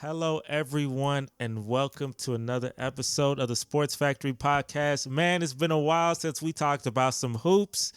Hello, everyone, and welcome to another episode of the Sports Factory Podcast. Man, it's been a while since we talked about some hoops.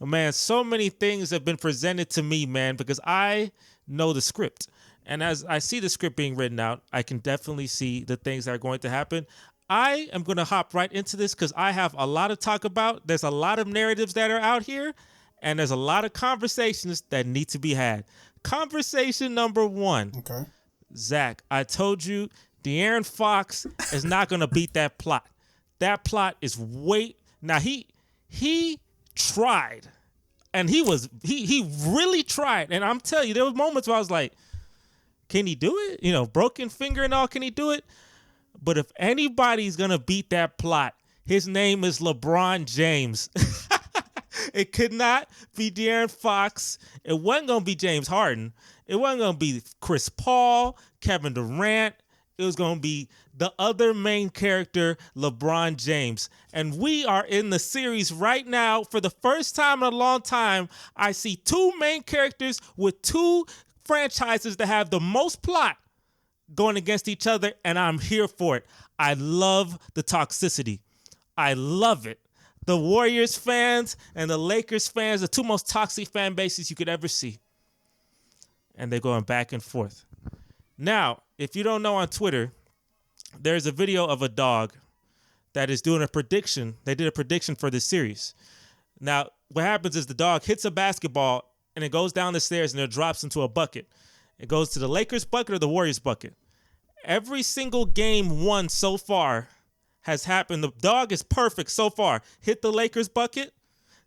Man, so many things have been presented to me, man, because I know the script. And as I see the script being written out, I can definitely see the things that are going to happen. I am going to hop right into this because I have a lot to talk about. There's a lot of narratives that are out here, and there's a lot of conversations that need to be had. Conversation number one. Okay. Zach, I told you De'Aaron Fox is not going to beat that plot. That plot is now he tried. And he really tried. And I'm telling you, there was moments where I was like, can he do it? You know, broken finger and all, can he do it? But if anybody's going to beat that plot, his name is LeBron James. It could not be De'Aaron Fox. It wasn't going to be James Harden. It wasn't going to be Chris Paul, Kevin Durant. It was going to be the other main character, LeBron James. And we are in the series right now. For the first time in a long time, I see two main characters with two franchises that have the most plot going against each other, and I'm here for it. I love the toxicity. I love it. The Warriors fans and the Lakers fans, the two most toxic fan bases you could ever see. And they're going back and forth. Now, if you don't know, on Twitter, there's a video of a dog that is doing a prediction. They did a prediction for this series. Now, what happens is the dog hits a basketball and it goes down the stairs and it drops into a bucket. It goes to the Lakers bucket or the Warriors bucket. Every single game won so far has happened. The dog is perfect so far. Hit the Lakers bucket,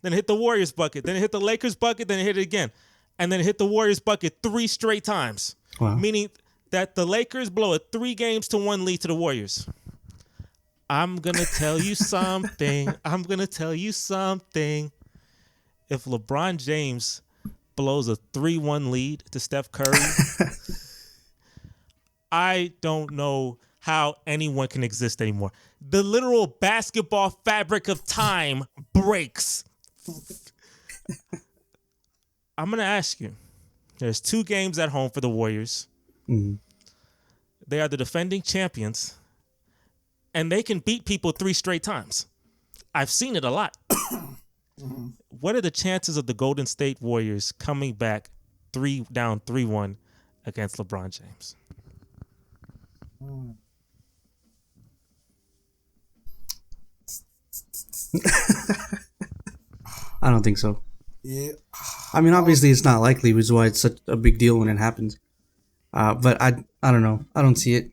then hit the Warriors bucket, then hit the Lakers bucket, then hit it again. And then hit the Warriors bucket 3 straight times. Wow. Meaning that the Lakers blow a 3-1 lead to the Warriors. I'm going to tell you something. If LeBron James blows a 3-1 lead to Steph Curry, I don't know how anyone can exist anymore. The literal basketball fabric of time breaks. I'm going to ask you. There's 2 games at home for the Warriors. Mm-hmm. They are the defending champions, and they can beat people 3 straight times. I've seen it a lot. Mm-hmm. What are the chances of the Golden State Warriors coming back down 3-1 against LeBron James? I don't think so. Yeah. I mean, obviously, it's not likely, which is why it's such a big deal when it happens. But I don't know. I don't see it.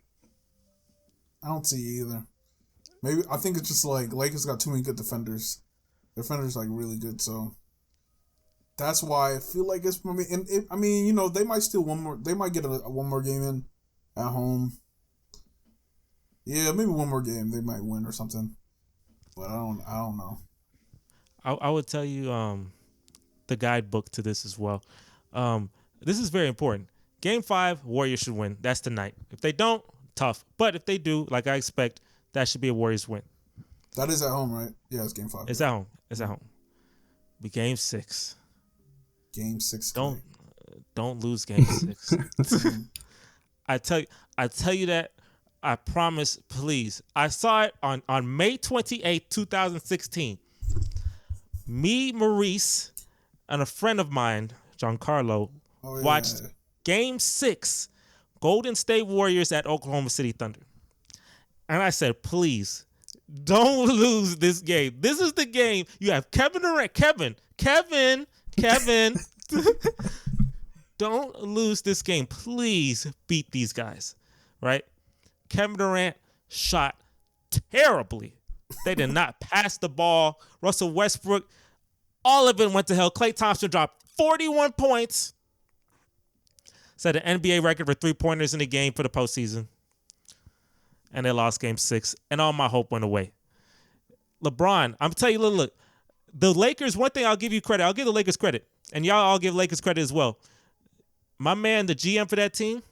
I don't see it either. Maybe I think it's just like Lakers got too many good defenders. Their defenders like really good, so that's why I feel like it's for me. And I mean, you know, they might steal one more. They might get a one more game in at home. Yeah, maybe one more game they might win or something. But I don't know. I would tell you the guidebook to this as well. This is very important. Game 5, Warriors should win. That's tonight. If they don't, tough. But if they do, like I expect, that should be a Warriors win. That is at home, right? Yeah, it's game 5. It's at home. It's at home. But game 6. Game 6. Don't lose game 6. I tell you that. I promise, please. I saw it on May 28th, 2016. Me, Maurice, and a friend of mine, Giancarlo, watched Game 6, Golden State Warriors at Oklahoma City Thunder. And I said, please, don't lose this game. This is the game. You have Kevin Durant. Kevin. Don't lose this game. Please beat these guys, right? Kevin Durant shot terribly. They did not pass the ball. Russell Westbrook, all of it went to hell. Klay Thompson dropped 41 points. Set an NBA record for 3-pointers in the game for the postseason. And they lost game 6. And all my hope went away. LeBron, I'm telling you, look. The Lakers, one thing I'll give you credit. I'll give the Lakers credit. And y'all all give Lakers credit as well. My man, the GM for that team,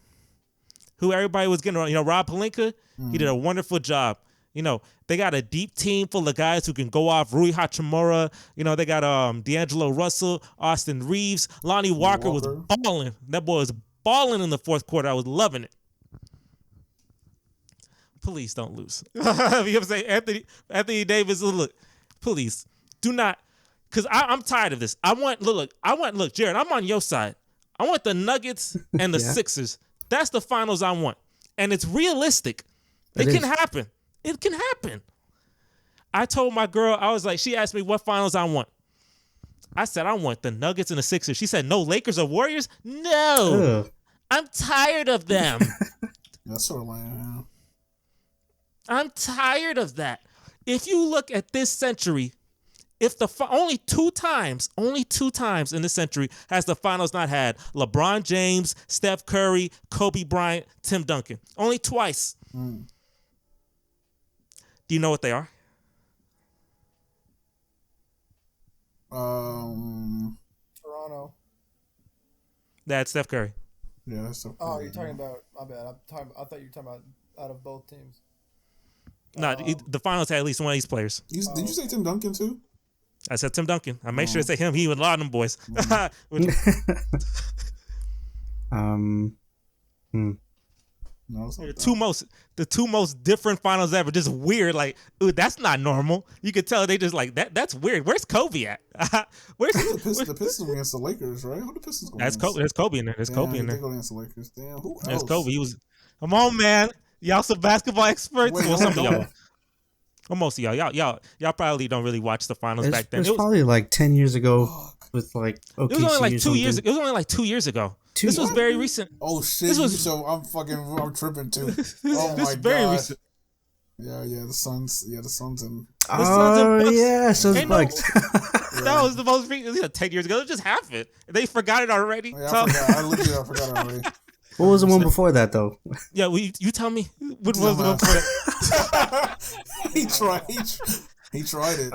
who everybody was getting, Rob Pelinka, he did a wonderful job. They got a deep team full of guys who can go off. Rui Hachimura, they got D'Angelo Russell, Austin Reeves. Lonnie Walker was balling. That boy was balling in the fourth quarter. I was loving it. Please don't lose. You know what I'm saying? Anthony Davis, look, please do not, because I'm tired of this. Look, Jared, I'm on your side. I want the Nuggets and the Sixers. That's the finals I want. And it's realistic. It can happen. It can happen. I told my girl, I was like, she asked me what finals I want. I said, I want the Nuggets and the Sixers. She said, no Lakers or Warriors? No. Ugh. I'm tired of them. That's sort of lame. I'm tired of that. If you look at this century, if only two times in this century has the finals not had LeBron James, Steph Curry, Kobe Bryant, Tim Duncan. Only twice. Do you know what they are? Toronto. That's Steph Curry. Yeah, that's Steph Curry. Oh, you're talking about. My bad. I thought you were talking about out of both teams. No, the finals had at least one of these players. Did you say Tim Duncan too? I said Tim Duncan. I made sure to say him. He was a lot of them boys. No, the two most different finals ever. Just weird. Like, ooh, that's not normal. You could tell they just like that. That's weird. Where's Kobe at? The Pistons against the Lakers, right? Who the Pistons going? There's Kobe in there. There's Kobe in there. They go against the Lakers. Damn, who else? There's Kobe. He was. Come on, man. Y'all some basketball experts. Wait, well, some of y'all. Well, most of y'all probably don't really watch the finals back then. It was probably like 10 years ago with like OKC. It was only like 2 years. It was only like 2 years ago. This was very recent. Oh shit! So I'm tripping too. Oh my god! Very recent. Yeah, the Suns. Yeah, the Suns and. Suns Bucks. That was the most recent. 10 years ago. It just happened. They forgot it already. Yeah, I forgot already. What was the one before that though? Yeah, you tell me. What was the one before that? He tried it.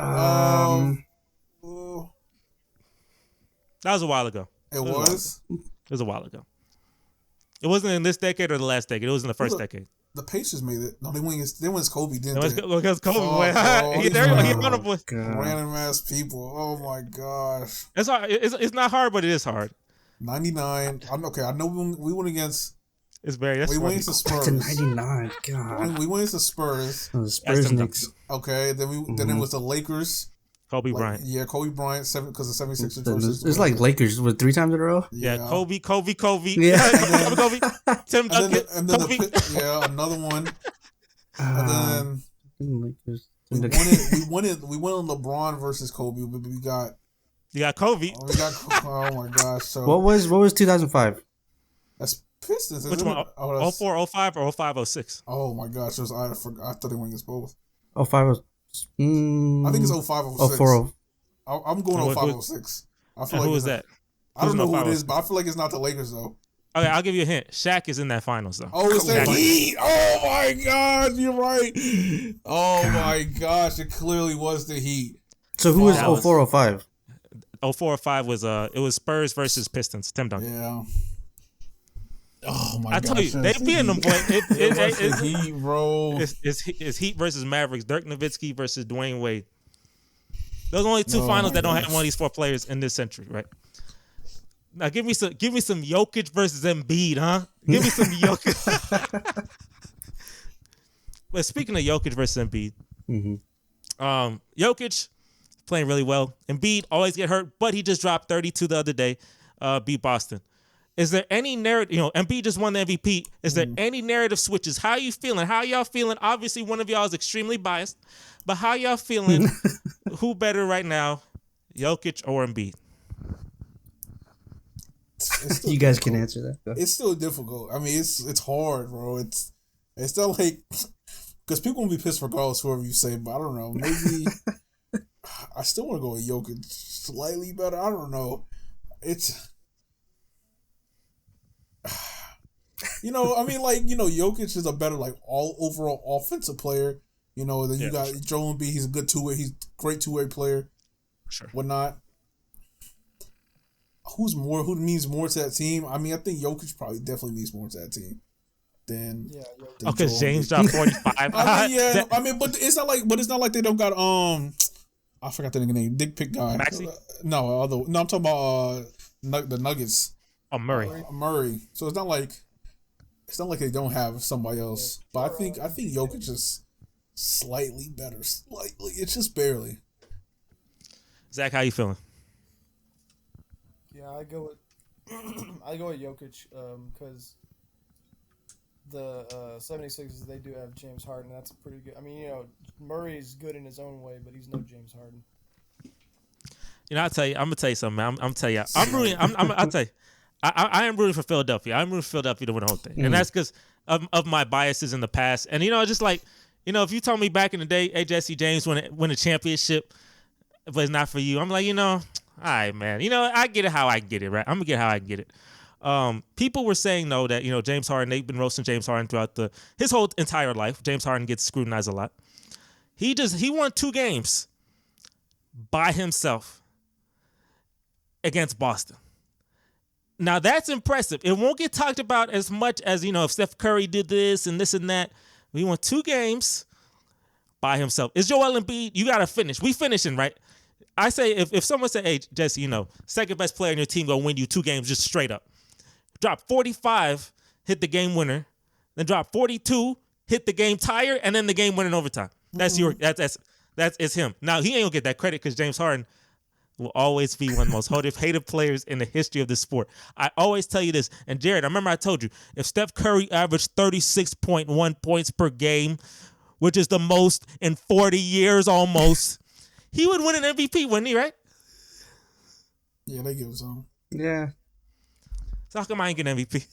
That was a while ago. It was. It was a while ago. It wasn't in this decade or the last decade. It was in the first decade. The Pacers made it. No, they won against Kobe, didn't they? Because Kobe, he won a boy. Random ass people. Oh my gosh. It's hard. It's not hard, but it is hard. 99. Okay. I know we went against. It's very. That's we funny. went into Spurs. To 99. God. We went into Spurs. The Spurs Knicks. Okay. Then it was the Lakers. Kobe Bryant. Yeah, Kobe Bryant, because the 76ers versus. It's like Lakers with 3 times in a row. Yeah, Kobe. Yeah, Kobe. Tim Duncan. And then another one. And then we won on LeBron versus Kobe, but we got. You got Kobe. Oh my gosh! So what was 2005? That's Pistons. Which one? 04, 05, or 05, 06? Oh my gosh! I thought they went against both. 05. I think it's 05, 06. 04. I'm going 05, 06. I feel like who is that? I don't know who it is, but I feel like it's not the Lakers though. Okay, I'll give you a hint. Shaq is in that finals though. Oh, it's that Heat. Oh my God, you're right. Oh my gosh, it clearly was the Heat. So who was 04, 05? 04, 05 was it was Spurs versus Pistons. Tim Duncan. Yeah. Oh my god! I tell you, they be in them. It's Heat, bro. It's Heat versus Mavericks. Dirk Nowitzki versus Dwayne Wade. Those are only two finals that don't have one of these 4 players in this century, right? Now give me some Jokic versus Embiid, huh? Give me some Jokic. But speaking of Jokic versus Embiid, Jokic playing really well. Embiid always get hurt, but he just dropped 32 the other day, beat Boston. Is there any narrative? Embiid just won the MVP. Is there any narrative switches? How are you feeling? How y'all feeling? Obviously, one of y'all is extremely biased, but how y'all feeling? Who better right now, Jokic or Embiid? You guys can answer that. It's still difficult. I mean, it's hard, bro. It's not like because people will be pissed regardless whoever you say, but I don't know. Maybe I still want to go with Jokic slightly better. I don't know. It's. I mean, Jokic is a better, all overall offensive player. Then you got Joel Embiid. He's a good two-way. He's a great two-way player. Sure. Whatnot. Who means more to that team? I mean, I think Jokic probably definitely means more to that team than. Yeah. Because James dropped 45. But it's not like they don't got I forgot the name. Dick pick guy. Maxey? No, I'm talking about the Nuggets. Oh, Murray. Murray. So it's not like It's not like they don't have somebody else, but I think Jokic is slightly better. Slightly, it's just barely. Zach, how you feeling? Yeah, I go with Jokic because the 76ers, they do have James Harden. That's pretty good. I mean, Murray's good in his own way, but he's no James Harden. I'll tell you. I'm gonna tell you something, man. I'm tell you. I'm rooting. I'll tell you. I am rooting for Philadelphia. I'm rooting for Philadelphia to win the whole thing, and that's because of my biases in the past. And just like if you told me back in the day, hey Jesse James win a championship, but it's not for you. I'm like, all right, man. I get it how I get it, right? I'm gonna get how I get it. People were saying though that James Harden, they've been roasting James Harden throughout his whole entire life. James Harden gets scrutinized a lot. He won 2 games by himself against Boston. Now that's impressive. It won't get talked about as much as if Steph Curry did this and that. He won 2 games by himself. It's Joel Embiid. You got to finish. We finishing, right? I say if someone said, hey, Jesse, second best player in your team gonna win you 2 games just straight up. Drop 45, hit the game winner, then drop 42, hit the game tire, and then the game winner in overtime. That's it's him. Now he ain't gonna get that credit because James Harden will always be one of the most hated players in the history of the sport. I always tell you this, and Jared, I remember I told you, if Steph Curry averaged 36.1 points per game, which is the most in 40 years almost, he would win an MVP, wouldn't he, right? Yeah, they give us some. Yeah. So how come I ain't get an MVP?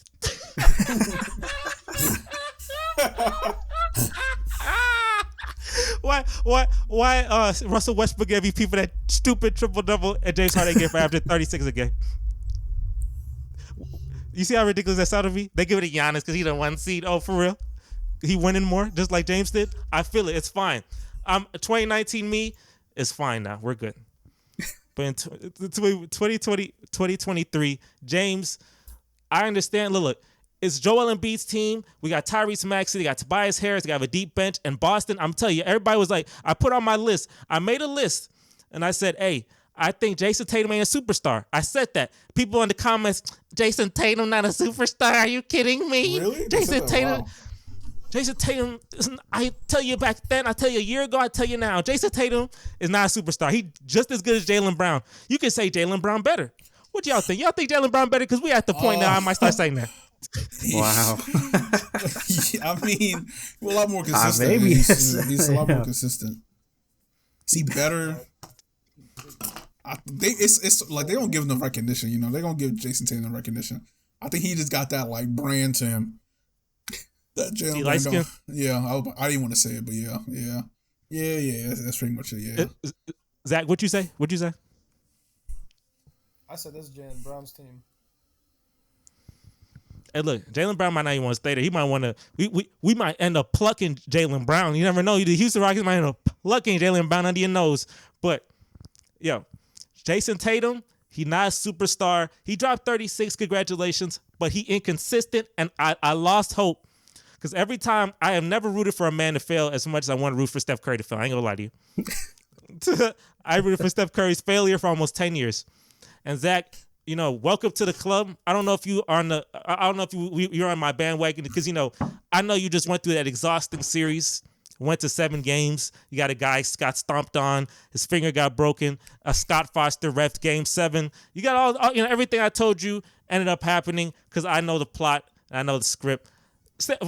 Why Russell Westbrook MVP for that stupid triple-double and James Harden gave for after 36 a game? You see how ridiculous that sounded to me? They give it to Giannis because he the 1 seed. Oh, for real? He winning more just like James did? I feel it. It's fine. 2019 me is fine now. We're good. But in 2023, James, I understand. Look, it's Joel Embiid's team. We got Tyrese Maxey. They got Tobias Harris. They got a deep bench. And Boston, I'm telling you, everybody was like, I put on my list. I made a list. And I said, hey, I think Jason Tatum ain't a superstar. I said that. People in the comments, Jason Tatum not a superstar. Are you kidding me? Really? Jason Tatum. Wow. Jason Tatum, I tell you back then, I tell you a year ago, I tell you now, Jason Tatum is not a superstar. He just as good as Jaylen Brown. You can say Jaylen Brown better. What y'all think? Y'all think Jaylen Brown better? Because we at the point now I might start saying that. Wow. I mean, we're a lot more consistent. Maybe. He's a lot more consistent. Is he better? It's like they don't give him the recognition. They're gonna give Jason Tatum the recognition. I think he just got that like brand to him. That Jalen light skin? Yeah, I didn't want to say it, but yeah. That's pretty much it. Yeah. Zach, what'd you say? I said this is Jaylen Brown's team. Hey, look, Jaylen Brown might not even want to stay there. He might want to. We might end up plucking Jaylen Brown. You never know. The Houston Rockets might end up plucking Jaylen Brown under your nose. But Jason Tatum, he not a superstar. He dropped 36. Congratulations, but he inconsistent, and I lost hope. Because every time, I have never rooted for a man to fail as much as I want to root for Steph Curry to fail. I ain't gonna lie to you. I rooted for Steph Curry's failure for almost 10 years. And Zach, welcome to the club. I don't know if you are you're on my bandwagon because I know you just went through that exhausting series. Went to 7 games. You got a guy got stomped on. His finger got broken. Scott Foster reffed Game 7. You got all everything I told you ended up happening because I know the plot and I know the script.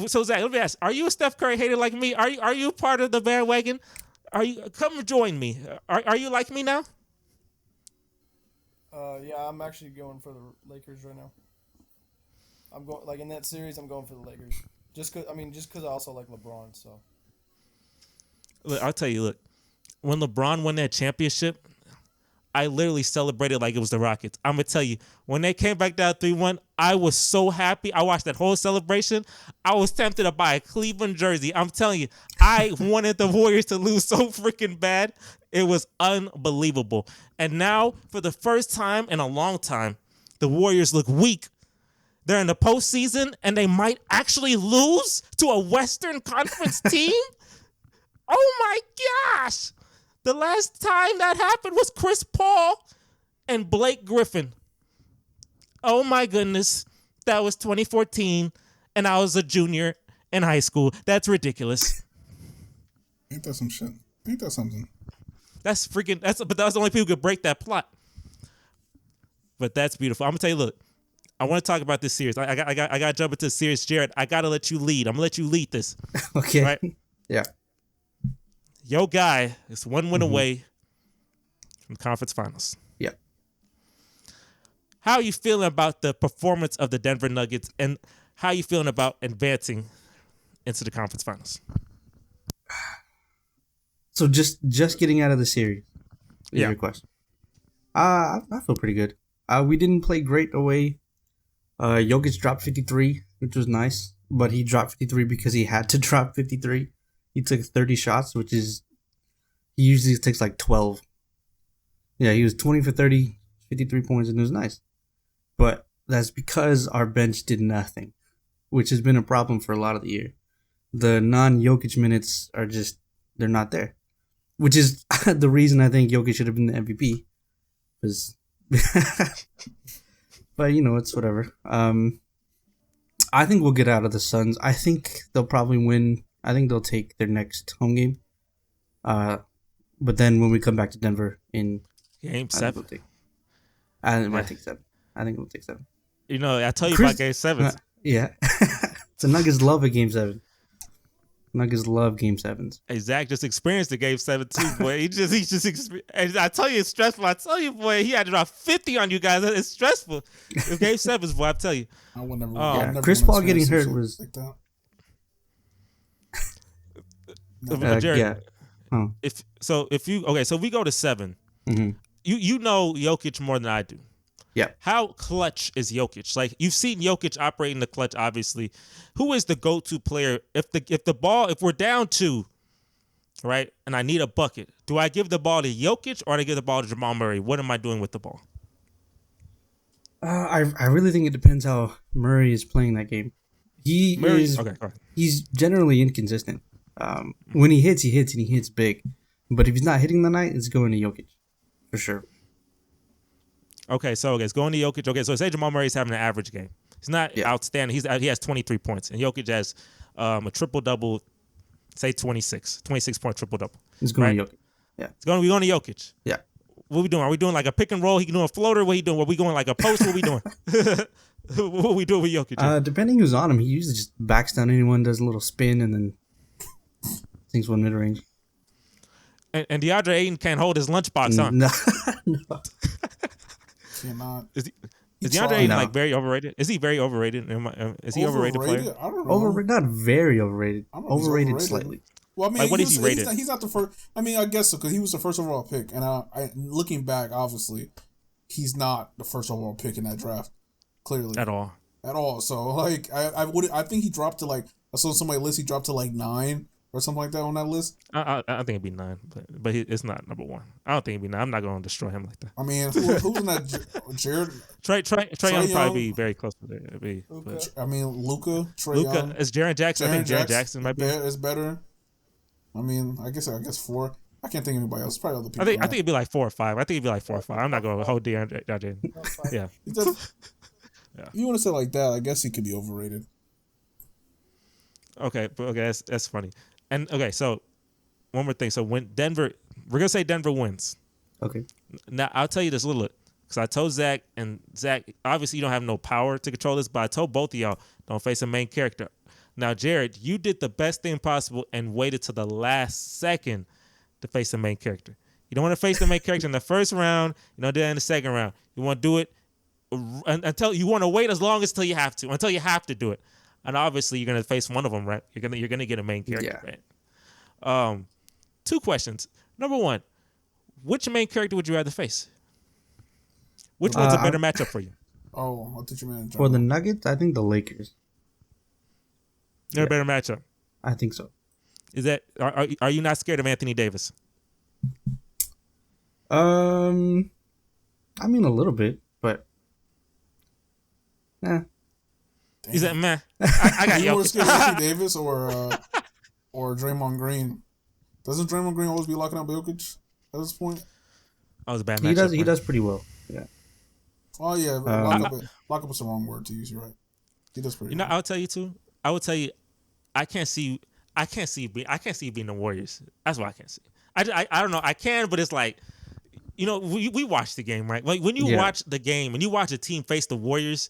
So Zach, let me ask: are you a Steph Curry hater like me? Are you part of the bandwagon? Come join me? Are you like me now? Yeah, I'm actually going for the Lakers right now. I'm going in that series. I'm going for the Lakers. Just cause I also like LeBron. So. Look, I'll tell you. Look, when LeBron won that championship, I literally celebrated like it was the Rockets. I'm gonna tell you, when they came back down 3-1, I was so happy. I watched that whole celebration. I was tempted to buy a Cleveland jersey. I'm telling you, I wanted the Warriors to lose so freaking bad. It was unbelievable. And now, for the first time in a long time, the Warriors look weak. They're in the postseason, and they might actually lose to a Western Conference team. Oh my gosh! The last time that happened was Chris Paul and Blake Griffin. Oh my goodness. That was 2014. and I was a junior in high school. That's ridiculous. Ain't that some shit? Ain't that something? That's freaking. But that's the only people who could break that plot. But that's beautiful. I'm gonna tell you. Look, I want to talk about this series. I got to jump into the series, Jared. I gotta let you lead. I'm gonna let you lead this. Okay. Right? Yeah. Yo, guy is one win away from conference finals. Yeah. How are you feeling about the performance of the Denver Nuggets, and how are you feeling about advancing into the conference finals? So just getting out of the series is Yeah. your question. I feel pretty good. We didn't play great away. Jokic dropped 53, which was nice, but he dropped 53 because he had to drop 53. He took 30 shots, which is he usually takes like 12. Yeah, he was 20 for 30, 53 points, and it was nice. But that's because our bench did nothing, which has been a problem for a lot of the year. The non-Jokic minutes are just, they're not there, which is the reason I think Jokic should have been the MVP. But, it's whatever. I think we'll get out of the Suns. I think they'll probably win. I think they'll take their next home game. But then when we come back to Denver in Game 7. I might take 7. I think we'll take 7. I tell you about Game 7. Yeah. So Nuggets love a Game 7. Nuggets love Game 7s. Hey, Zach just experienced the Game 7 too, boy. He just and I tell you, it's stressful. I tell you, boy, he had to drop 50 on you guys. It's stressful. The Game 7s, boy, I tell you. I would never. Yeah. Chris Paul getting hurt was like that. Jared, yeah. Huh. So we go to 7. Mm-hmm. You know Jokic more than I do. Yeah. How clutch is Jokic? Like, you've seen Jokic operate in the clutch, obviously. Who is the go-to player if we're down 2, right, and I need a bucket? Do I give the ball to Jokic or do I give the ball to Jamal Murray? What am I doing with the ball? I really think it depends how Murray is playing that game. He's generally inconsistent. When he hits, and he hits big. But if he's not hitting the night, it's going to Jokic for sure. Okay, so it's going to Jokic. Okay, so say Jamal Murray's having an average game. He's not outstanding. He has 23 points, and Jokic has a triple-double, say 26-point triple-double. It's going to Jokic. Yeah. It's going to Jokic. Yeah. What are we doing? Are we doing like a pick and roll? He can do a floater? What are you doing? Are we going like a post? What are we doing? What are we doing with Jokic? Depending who's on him, he usually just backs down anyone, does a little spin, and then thinks one mid-range. And DeAndre Ayton can't hold his lunchbox, huh? No. Cannot. Is DeAndre Ayton like very overrated? Is he very overrated? Is he overrated player? I don't know. Not very overrated. Overrated slightly. Well, I mean, like, what is he rated? He's not the first. I mean, I guess so because he was the first overall pick, and looking back, obviously, he's not the first overall pick in that draft. Clearly, at all. So like, I think he dropped to like I saw somebody list. He dropped to like 9 or something like that on that list. I think it'd be 9, but it's not number 1. I don't think it'd be 9. I'm not going to destroy him like that. I mean, who's in that? Jared. Trey Young would probably be very close to it. I mean, Luka. Luka is Jaren Jackson. I think Jaren Jackson might be. Is better. I mean, I guess 4. I can't think of anybody else. Probably other people. I think it'd be like 4 or 5. I think it'd be like 4 or 5. I'm not going to hold DeAndre. Yeah. Yeah. You want to say like that? I guess he could be overrated. Okay, that's funny. And okay, so one more thing. So when we're gonna say Denver wins. Okay. Now I'll tell you this little because I told Zach, obviously you don't have no power to control this, but I told both of y'all don't face a main character. Now, Jared, you did the best thing possible and waited to the last second to face the main character. You don't want to face the main character in the first round. You don't do that in the second round. You want to do it until you want to wait as long as until you have to do it. And obviously, you're gonna face one of them, right? You're gonna get a main character, right? 2 questions. Number 1, which main character would you rather face? Which one's a better matchup for you? Oh, I thought you meant for the Nuggets. I think the Lakers. They're a better matchup. I think so. Is that are you not scared of Anthony Davis? I mean a little bit, but He said, "Man, I got you you." more scared of Anthony Davis or Draymond Green? Doesn't Draymond Green always be locking up Jokic at this point? That was a bad matchup. He does pretty well. Yeah. Oh yeah, lock up is the wrong word to use. You're right. He does pretty. I'll tell you too. I would tell you, I can't see you being the Warriors. That's what I can't see. I don't know. I can, but it's like, we watch the game, right? Like when you watch the game and you watch a team face the Warriors,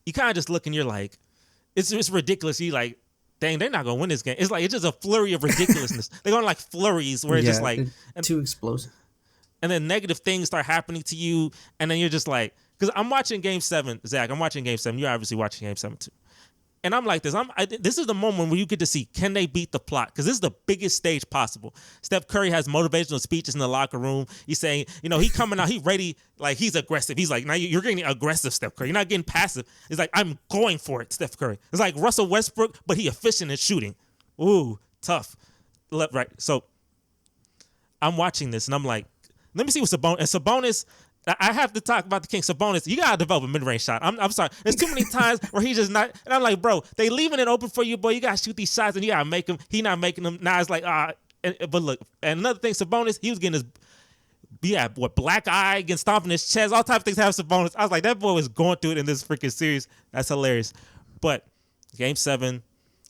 you kind of just look and you're like, it's ridiculous. You like, dang, they're not gonna win this game. It's like it's just a flurry of ridiculousness. They're going like flurries where it's just like too explosive. And then negative things start happening to you, and then you're just like, because I'm watching Game 7, Zach. I'm watching Game 7. You're obviously watching Game 7 too. And I'm like this. This is the moment where you get to see, can they beat the plot? Because this is the biggest stage possible. Steph Curry has motivational speeches in the locker room. He's saying, he coming out, he ready, like he's aggressive. He's like, now you're getting aggressive, Steph Curry. You're not getting passive. It's like, I'm going for it, Steph Curry. It's like Russell Westbrook, but he efficient in shooting. Ooh, tough. Left, right. So I'm watching this, and I'm like, let me see what Sabonis. And Sabonis, I have to talk about the King. Sabonis, you gotta develop a mid-range shot. I'm sorry. There's too many times where he's just not. And I'm like, bro, they leaving it open for you, boy. You gotta shoot these shots, and you gotta make them. He not making them. Now it's like, but look, and another thing, Sabonis, he was getting his, black eye, getting stomped in his chest, all types of things have Sabonis. I was like, that boy was going through it in this freaking series. That's hilarious. But Game 7.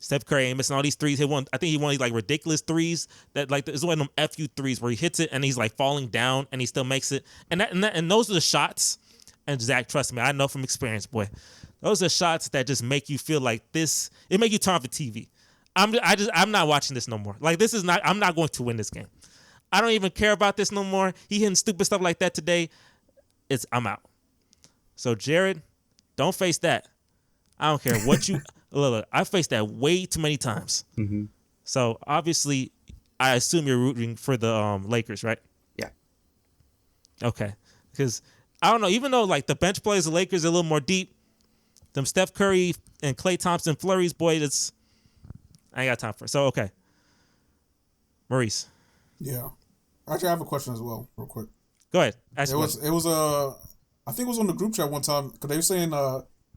Steph Curry ain't missing all these threes. I think he won these like ridiculous threes that like it's one of them FU threes where he hits it and he's like falling down and he still makes it. And those are the shots. And Zach, trust me, I know from experience, boy. Those are shots that just make you feel like this. It make you turn off the TV. I'm not watching this no more. Like this is not. I'm not going to win this game. I don't even care about this no more. He hitting stupid stuff like that today. I'm out. So Jared, don't face that. I don't care what you. Look, I faced that way too many times. Mm-hmm. So obviously, I assume you're rooting for the Lakers, right? Yeah. Okay, because I don't know. Even though like the bench plays, the Lakers are a little more deep. Them Steph Curry and Klay Thompson flurries, boy, I ain't got time for it. So okay, Maurice. Yeah, actually, I have a question as well, real quick. Go ahead. I think it was on the group chat one time because they were saying,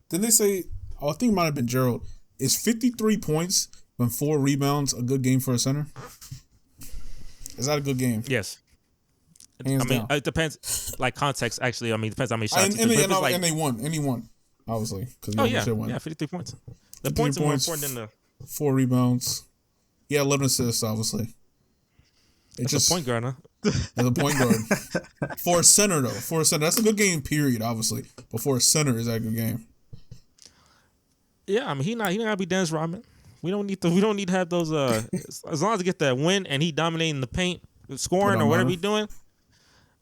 didn't they say? I think it might have been Gerald. Is 53 points and 4 rebounds a good game for a center? Is that a good game? Yes. Hands down. It depends. Like context, actually. I mean, it depends how many shots. And they won. And he won, obviously. Yeah, 53 points. The points are more important than the 4 rebounds. Yeah, 11 assists, obviously. It's just a point guard, huh? As a point guard. For a center, though. That's a good game, period, obviously. But for a center, is that a good game? Yeah, I mean he not gotta be Dennis Rodman. We don't need to have those as long as he get that win and he dominating the paint, scoring or whatever he doing.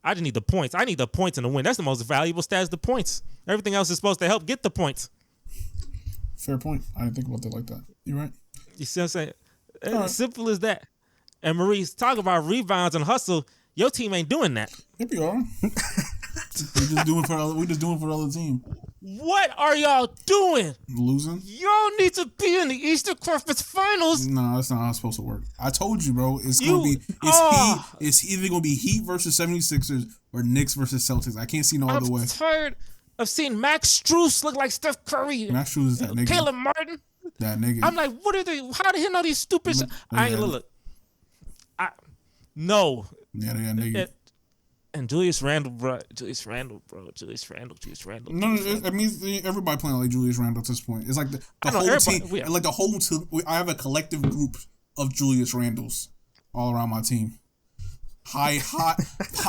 I just need the points. I need the points in the win. That's the most valuable stat is the points. Everything else is supposed to help get the points. Fair point. I didn't think about it like that. You're right. You see what I'm saying? As simple as that. And Maurice, talk about rebounds and hustle. Your team ain't doing that. Yep, you are. We're just doing for the other team. What are y'all doing? Losing? Y'all need to be in the Eastern Conference Finals. No, that's not how it's supposed to work. I told you, bro. It's either going to be Heat versus 76ers or Knicks versus Celtics. I can't see no other way. I'm tired of seeing Max Strus look like Steph Curry. Max Strus is that nigga. Caleb Martin. That nigga. I'm like, what are they? How did he know these stupid shit? I ain't look. No. Yeah, nigga. And Julius Randle, bro. Julius Randle. No, it means everybody playing like Julius Randle at this point. It's like the whole team. Yeah. Like the whole team. I have a collective group of Julius Randles all around my team.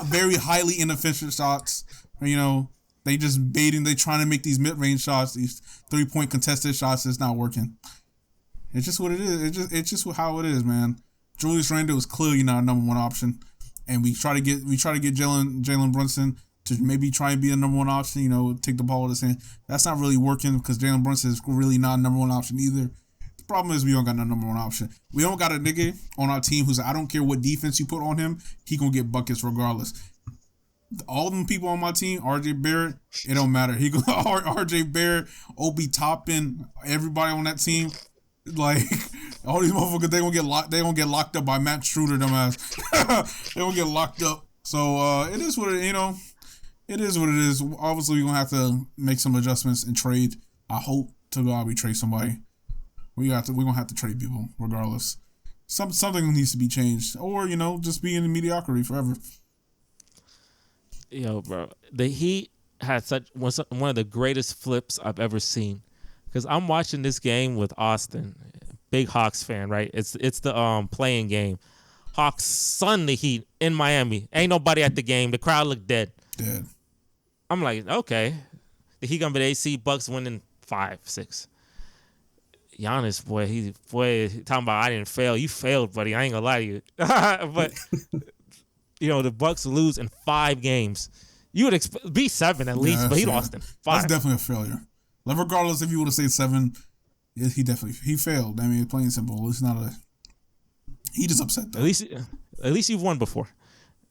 Very highly inefficient shots. They just baiting. They trying to make these mid-range shots, these 3-point contested shots. It's not working. It's just what it is. It's just how it is, man. Julius Randle is clearly not a number one option. And we try to get Jalen Brunson to maybe try and be a number one option, take the ball to the hand. That's not really working because Jalen Brunson is really not a number one option either. The problem is we don't got no number one option. We don't got a nigga on our team who's I don't care what defense you put on him, he gonna get buckets regardless. All them people on my team, RJ Barrett, it don't matter. He go RJ Barrett, Obi Toppin, everybody on that team. Like all these motherfuckers, they gonna get locked up by Matt Schroeder, dumbass. They gonna get locked up. So it is what it It is what it is. Obviously, we're gonna have to make some adjustments and trade. I hope to God we trade somebody. We're gonna have to trade people regardless. Something needs to be changed, or just be in mediocrity forever. Yo, bro, the Heat had one of the greatest flips I've ever seen. because I'm watching this game with Austin, big Hawks fan, right? It's the playing game. Hawks sun the Heat in Miami. Ain't nobody at the game. The crowd looked dead. Dead. I'm like, okay, the Heat gonna be the AC. Bucks winning 5-6. Giannis, boy, talking about I didn't fail. You failed, buddy. I ain't gonna lie to you. But the Bucks lose in 5 games. You would be 7 at least, but he lost in 5. That's definitely a failure. Like, regardless if you would have said 7, he failed. I mean, it's plain and simple. It's not a. He just upset though. At least you've won before.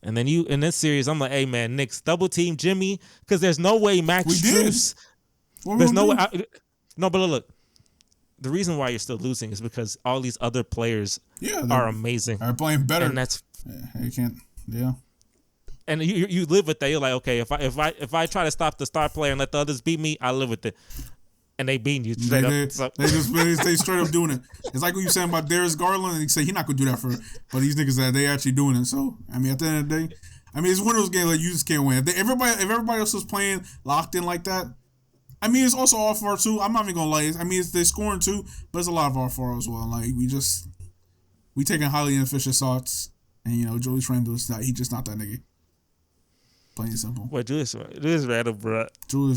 And then in this series, I'm like, hey man, Knicks double team Jimmy, because there's no way Max Strus. There's no way. No, but look. The reason why you're still losing is because all these other players are amazing. Are playing better. And that's you can't. Yeah. And you live with that. You're like, okay, if I try to stop the star player and let the others beat me, I live with it. And they beat you straight up. They straight up doing it. It's like what you saying about Darius Garland, and you say he's not gonna do that but these niggas that they actually doing it. So I mean, at the end of the day, I mean, it's one of those games like you just can't win. If everybody else was playing locked in like that, I mean, it's also all for too. I'm not even gonna lie. I mean, they're scoring too, but it's a lot of our for as well. Like we taking highly inefficient shots, and Julius Randle's not. He just not that nigga. Plain and simple. Wait, Julius Randle, bro.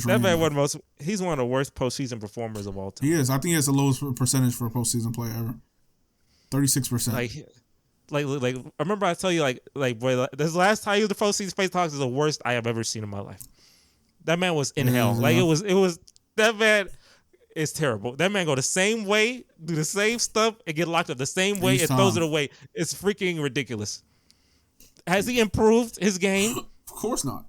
That man he's one of the worst postseason performers of all time. He is. I think he has the lowest percentage for a postseason player ever. 36%. Like I remember I tell you boy, this last time he was the postseason face talks is the worst I have ever seen in my life. That man was in hell. Like it was that man is terrible. That man go the same way, do the same stuff, and get locked up the same way and throws it away. It's freaking ridiculous. Has he improved his game? Of course not.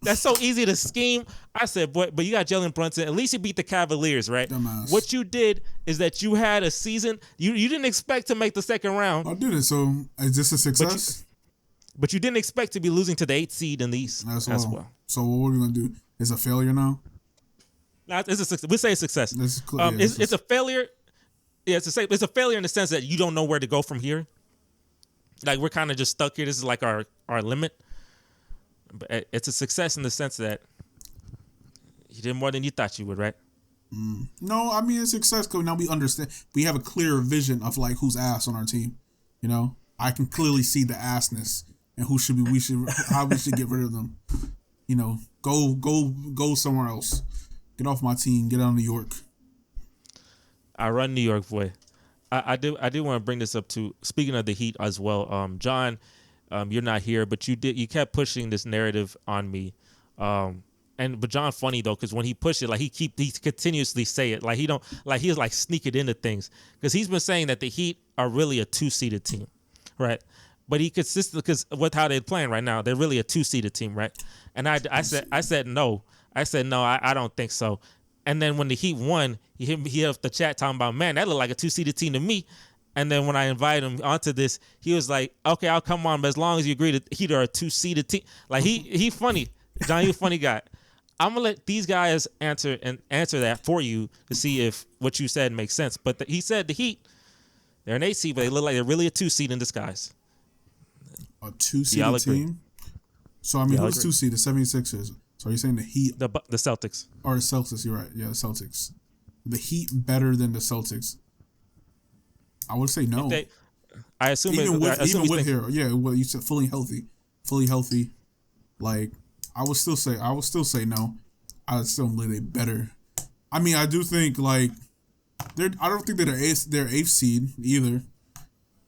That's so easy to scheme. I said, but you got Jalen Brunson. At least you beat the Cavaliers, right? Dumbass. What you did is that you had a season. You didn't expect to make the second round. I did it. So is this a success? But you didn't expect to be losing to the 8th seed in the East as well. So what are we gonna do? Is a failure now? No, it's a success. We say a success. It's a failure. Yeah, it's a failure in the sense that you don't know where to go from here. Like we're kind of just stuck here. This is like our limit. But it's a success in the sense that you did more than you thought you would, right? No, I mean it's success because now we understand. We have a clearer vision of like who's ass on our team. I can clearly see the assness and how we should get rid of them. Go somewhere else. Get off my team. Get out of New York. I run New York, boy. I do want to bring this up too. Speaking of the Heat as well, John. You're not here, but you kept pushing this narrative on me. But John funny though, because when he pushed it, like he continuously say it. Like he's like sneak it into things. Because he's been saying that the Heat are really a 2-seeded team. Right. But he consistently, because with how they're playing right now, they're really a 2-seeded team, right? And I said no. I don't think so. And then when the Heat won, he hit up the chat talking about, man, that looked like a 2-seeded team to me. And then when I invited him onto this, he was like, okay, I'll come on, but as long as you agree that Heat are a 2-seeded team. Like he funny. John, you a funny guy. I'm gonna let these guys answer that for you to see if what you said makes sense. But he said the Heat, they're an 8 seed, but they look like they're really a 2 seed in disguise. A 2-seeded team? So I mean, who's 2 seed? The 76ers. So are you saying the Heat? The Celtics. Or the Celtics, you're right. Yeah, the Celtics. The Heat better than the Celtics. I would say no. I assume even with here, yeah. Well, you said fully healthy. Like I would still say no. I would still believe they better. I mean, I do think like I don't think they're 8th seed either.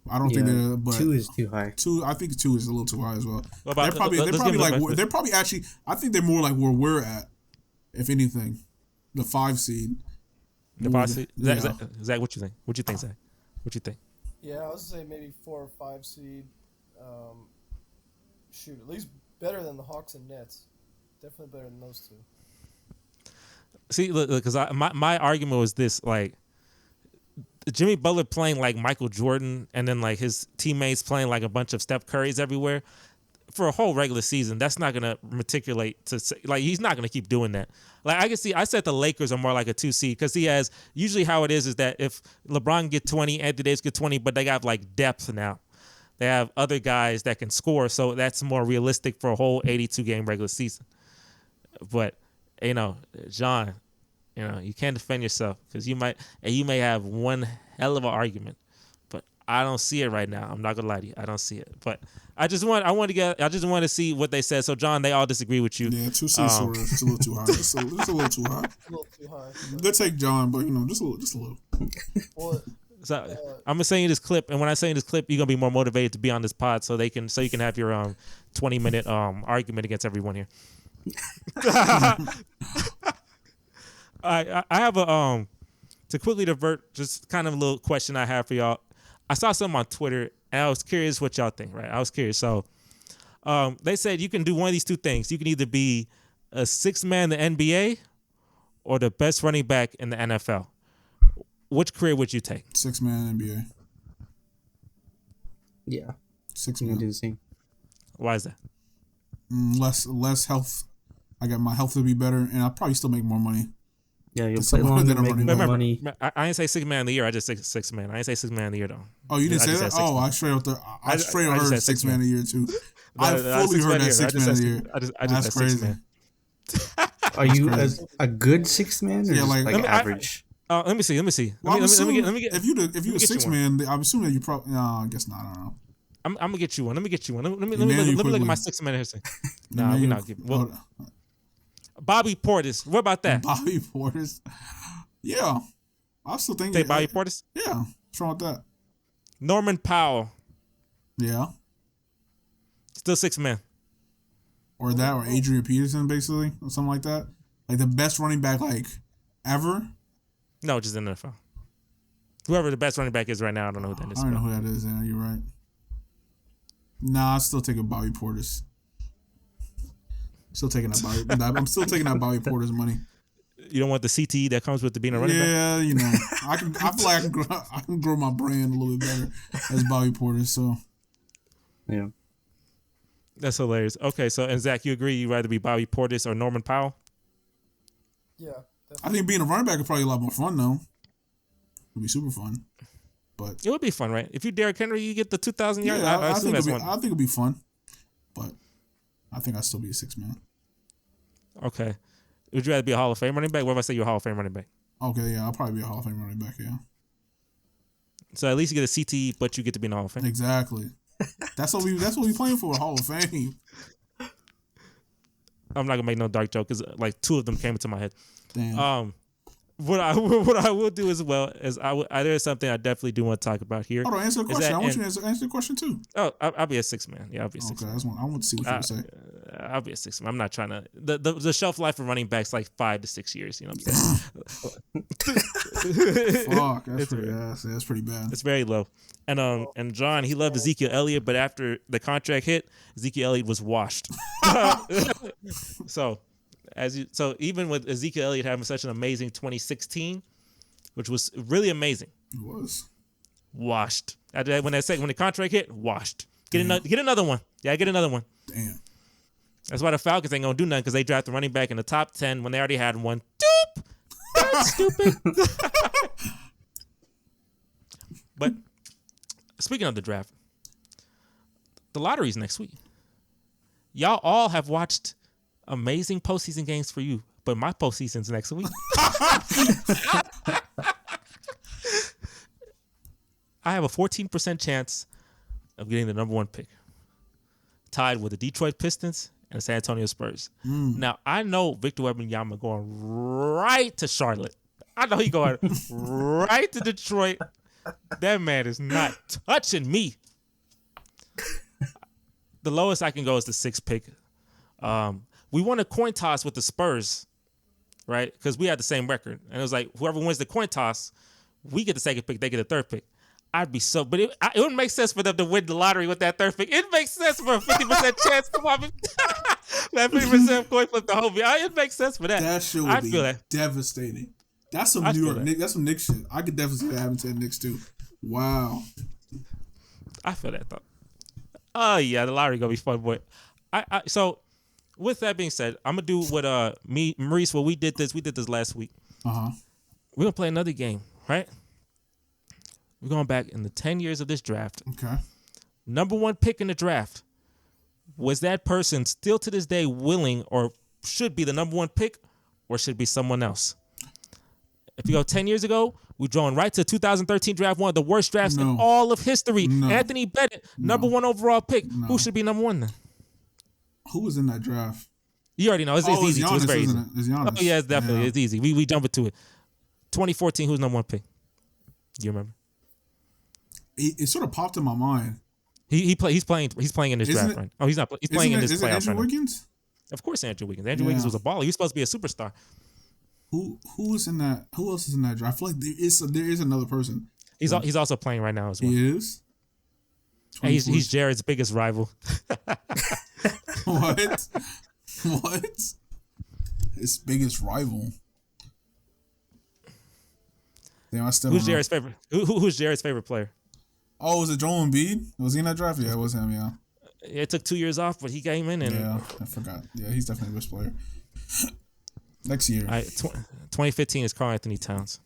I don't think they're. But 2 is too high. 2, I think 2 is a little too high as well. They're probably actually. I think they're more like where we're at, if anything, the 5 seed. The 5 seed. Zach, what you think? What you think, Zach? What you think? Yeah, I would say maybe 4 or 5 seed. At least better than the Hawks and Nets. Definitely better than those two. See, look, because my argument was this: like Jimmy Butler playing like Michael Jordan, and then like his teammates playing like a bunch of Steph Currys everywhere for a whole regular season. That's not gonna matriculate to like he's not gonna keep doing that. Like I can see, I said the Lakers are more like a 2 seed because he has usually how it is that if LeBron get 20, Anthony Davis get 20, but they got like depth now. They have other guys that can score, so that's more realistic for a whole 82 game regular season. But John, You know, you can't defend yourself because you may have one hell of an argument, but I don't see it right now. I'm not gonna lie to you, I don't see it. But I just want to see what they said. So John, they all disagree with you. Yeah, 2 C's sort of, it's a little too high. It's a little too high. A little too high. Good take, John, but just a little. Well, So I'm gonna send you this clip, and when I send you this clip, you're gonna be more motivated to be on this pod, so you can have your 20-minute argument against everyone here. I have a to quickly divert, just kind of a little question I have for y'all. I saw something on Twitter, and I was curious what y'all think. Right, I was curious. So they said you can do one of these two things. You can either be a sixth man in the NBA or the best running back in the NFL. Which career would you take? 6-man NBA. Yeah. 6-man. Do the same. Why is that? Less health. I got my health to be better, and I'll probably still make more money. Yeah, you'll It's play the one longer, that I'm make running more back. money. I didn't say 6 man of the year. I just said 6 man. I didn't say 6 man of the year though. Oh, you didn't I say just that? said 6 Oh, man. I straight up I just heard said 6 man man. a year too. I No, fully 6 heard man a that year. 6 man a year. I just That's said 6 crazy. man. Are you a good sixth man or Yeah, just like- like average? Let me see. Let me Well, I'm assuming let me get. if you a get you 6-man, I'm assuming that you probably. No, I guess not. I don't know. I'm gonna get you one. Let me get you one. Let me Emmanuel look at quickly. my 6 man history. Nah, we're Emmanuel- not giving. Well, Bobby Portis. What about that? Bobby Portis. Yeah, I still think. Say Bobby Portis. Yeah, what's wrong with that? Norman Powell. Yeah, Still 6 man. or that, or Adrian Peterson, basically, or something like that. Like the best running back, like ever. No, just in the NFL. Whoever the best running back is right now, I don't know who that is. I don't know who that is. Yeah, you're right. Nah, I still taking Bobby Portis. Still taking that Bobby. I'm still taking that Bobby Portis money. You don't want the CTE that comes with being a running back? Yeah, I feel like I can grow my brand a little bit better as Bobby Portis. So Yeah. That's hilarious. Okay, so and Zach, you agree you'd rather be Bobby Portis or Norman Powell? yeah. I think being a running back is probably a lot more fun though. It'd be super fun. But It would be fun, right? If you Derrick Henry, you get the 2,000 yards. yeah, I assume that's one. I think it'd be fun. But I think I'd still be a 6-man. Okay. Would you rather be a Hall of Fame running back? What if I say you're a Hall of Fame running back? Okay, yeah, I'll probably be a Hall of Fame running back, yeah. So at least you get a CTE, but you get to be in the Hall of Fame. Exactly. That's what we playing for, a Hall of Fame. I'm not gonna make no dark joke because like 2 of them came into my head. Damn. What I will do as well is there is something I definitely do want to talk about here. Hold on, answer the Is question. that- I want and- you to answer the question too. Oh, I'll be a 6 man. Yeah, I'll be a 6 Okay, man. I want to see what you would say. I'll be a 6 man. I'm not trying to. The shelf life of running backs like 5 to 6 years. You know what I'm saying? Fuck, that's pretty bad. It's very low. And John, he loved Ezekiel Elliott, but after the contract hit, Ezekiel Elliott was washed. So even with Ezekiel Elliott having such an amazing 2016, which was really amazing, It was. washed. When the contract hit, washed. Get another one. Yeah, get another one. Damn. That's why the Falcons ain't gonna do nothing because they drafted a running back in the top 10 when they already had one. Doop. That's stupid. But speaking of the draft, the lottery's next week. Y'all all have watched amazing postseason games for you, but my postseason's next week. I have a 14% chance of getting the number 1 pick, tied with the Detroit Pistons and the San Antonio Spurs. Now, I know Victor Wembanyama going right to Charlotte. I know he going right to Detroit. That man is not touching me. The lowest I can go is the 6th pick. We won a coin toss with the Spurs, right? Because we had the same record. And it was like, whoever wins the coin toss, we get the 2nd pick, they get the 3rd pick. But it wouldn't make sense for them to win the lottery with that 3rd pick. It makes sense for a 50% chance. Come on, that 50% coin flip the whole thing. It makes sense for that. That shit would be devastating. That's some New York Knicks. That's some Knicks shit. I could definitely see that happening to the Knicks too. Wow. I feel that though. Oh yeah, the lottery gonna be fun, boy. So with that being said, I'm gonna do what Maurice, we did this last week. Uh-huh. We're gonna play another game, right? We're going back in the 10 years of this draft. Okay. Number 1 pick in the draft. Was that person still to this day willing or should be the number 1 pick or should it be someone else? If you go 10 years ago, we're drawing right to 2013 draft, one of the worst drafts in No. all of history. No. Anthony Bennett, number 1 overall pick. No. Who should be number 1 then? Who was in that draft? You already know. It's easy. Giannis, It's very easy. isn't it? It's Giannis. Oh, yeah, it's definitely. Yeah. It's easy. We jump into it. 2014, who's number 1 pick? You remember? It sort of popped in my mind. He's playing in this draft right now. Oh, he's not. He's playing in this playoff Andrew right now. Wiggins? Of course, Andrew Wiggins. Andrew Wiggins was a baller. He was supposed to be a superstar. Who was in that? Who else is in that draft? I feel like there is another person. He's also playing right now as well. He is. And he's Jared's biggest rival. What? What? His biggest rival. Damn, I still Who's don't know. Jared's favorite? Who's Jared's favorite player? Oh, was it Joel Embiid? Was he in that draft? Yeah, it was him. Yeah. It took 2 years off, but he came in and. Yeah, I forgot. Yeah, he's definitely the best player. Next year. All right, 2015 is Karl Anthony Towns.